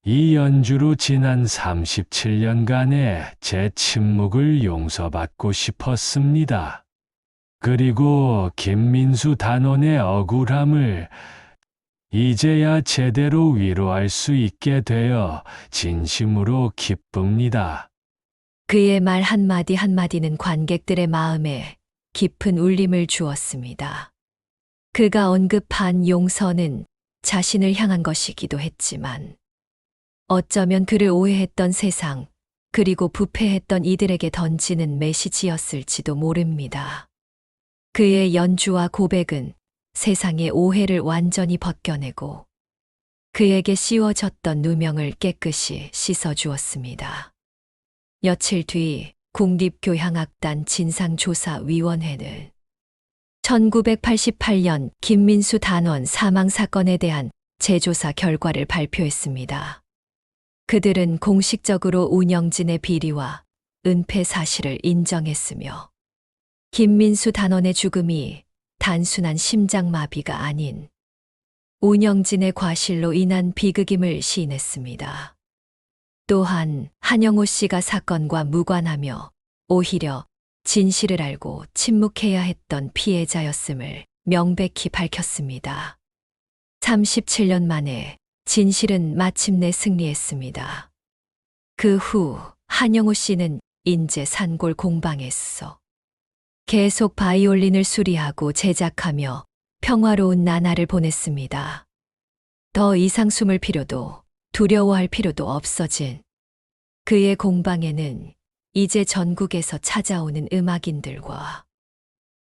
이 연주로 지난 37년간의 제 침묵을 용서받고 싶었습니다. 그리고 김민수 단원의 억울함을 이제야 제대로 위로할 수 있게 되어 진심으로 기쁩니다. 그의 말 한마디 한마디는 관객들의 마음에 깊은 울림을 주었습니다. 그가 언급한 용서는 자신을 향한 것이기도 했지만, 어쩌면 그를 오해했던 세상, 그리고 부패했던 이들에게 던지는 메시지였을지도 모릅니다. 그의 연주와 고백은 세상의 오해를 완전히 벗겨내고 그에게 씌워졌던 누명을 깨끗이 씻어주었습니다. 며칠 뒤 국립교향악단 진상조사위원회는 1988년 김민수 단원 사망 사건에 대한 재조사 결과를 발표했습니다. 그들은 공식적으로 운영진의 비리와 은폐 사실을 인정했으며, 김민수 단원의 죽음이 단순한 심장마비가 아닌 운영진의 과실로 인한 비극임을 시인했습니다. 또한 한영호 씨가 사건과 무관하며 오히려 진실을 알고 침묵해야 했던 피해자였음을 명백히 밝혔습니다. 37년 만에 진실은 마침내 승리했습니다. 그 후 한영호 씨는 인제 산골 공방에서 계속 바이올린을 수리하고 제작하며 평화로운 나날을 보냈습니다. 더 이상 숨을 필요도 두려워할 필요도 없어진 그의 공방에는 이제 전국에서 찾아오는 음악인들과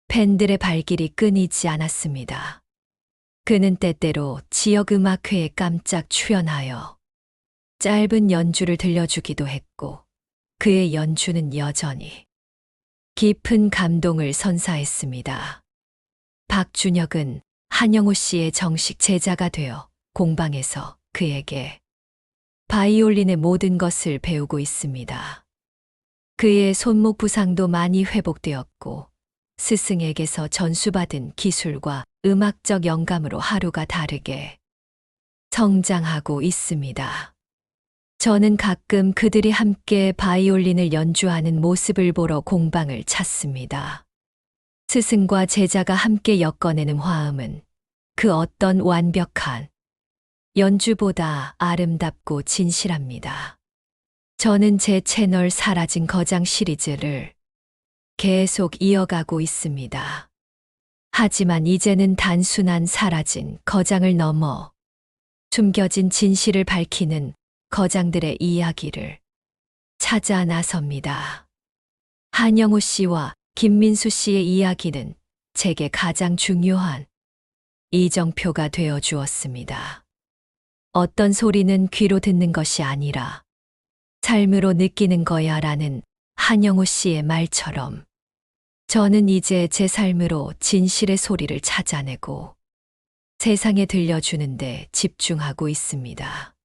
팬들의 발길이 끊이지 않았습니다. 그는 때때로 지역음악회에 깜짝 출연하여 짧은 연주를 들려주기도 했고, 그의 연주는 여전히 깊은 감동을 선사했습니다. 박준혁은 한영호 씨의 정식 제자가 되어 공방에서 그에게 바이올린의 모든 것을 배우고 있습니다. 그의 손목 부상도 많이 회복되었고 스승에게서 전수받은 기술과 음악적 영감으로 하루가 다르게 성장하고 있습니다. 저는 가끔 그들이 함께 바이올린을 연주하는 모습을 보러 공방을 찾습니다. 스승과 제자가 함께 엮어내는 화음은 그 어떤 완벽한 연주보다 아름답고 진실합니다. 저는 제 채널 사라진 거장 시리즈를 계속 이어가고 있습니다. 하지만 이제는 단순한 사라진 거장을 넘어 숨겨진 진실을 밝히는 거장들의 이야기를 찾아 나섭니다. 한영호 씨와 김민수 씨의 이야기는 제게 가장 중요한 이정표가 되어 주었습니다. 어떤 소리는 귀로 듣는 것이 아니라 삶으로 느끼는 거야 라는 한영호 씨의 말처럼 저는 이제 제 삶으로 진실의 소리를 찾아내고 세상에 들려주는데 집중하고 있습니다.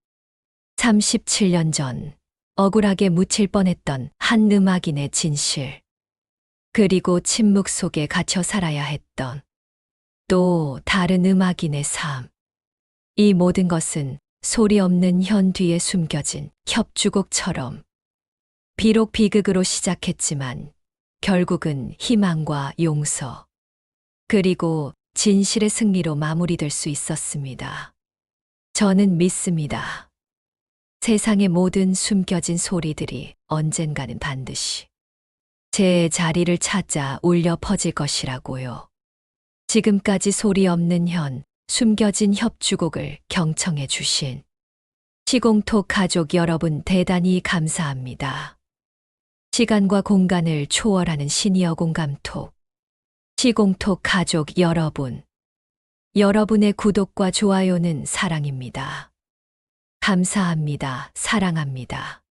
37년 전 억울하게 묻힐 뻔했던 한 음악인의 진실, 그리고 침묵 속에 갇혀 살아야 했던 또 다른 음악인의 삶. 이 모든 것은 소리 없는 현 뒤에 숨겨진 협주곡처럼 비록 비극으로 시작했지만 결국은 희망과 용서, 그리고 진실의 승리로 마무리될 수 있었습니다. 저는 믿습니다. 세상의 모든 숨겨진 소리들이 언젠가는 반드시 제 자리를 찾아 울려 퍼질 것이라고요. 지금까지 소리 없는 현, 숨겨진 협주곡을 경청해 주신 시공톡 가족 여러분 대단히 감사합니다. 시간과 공간을 초월하는 시니어 공감톡, 시공톡 가족 여러분, 여러분의 구독과 좋아요는 사랑입니다. 감사합니다. 사랑합니다.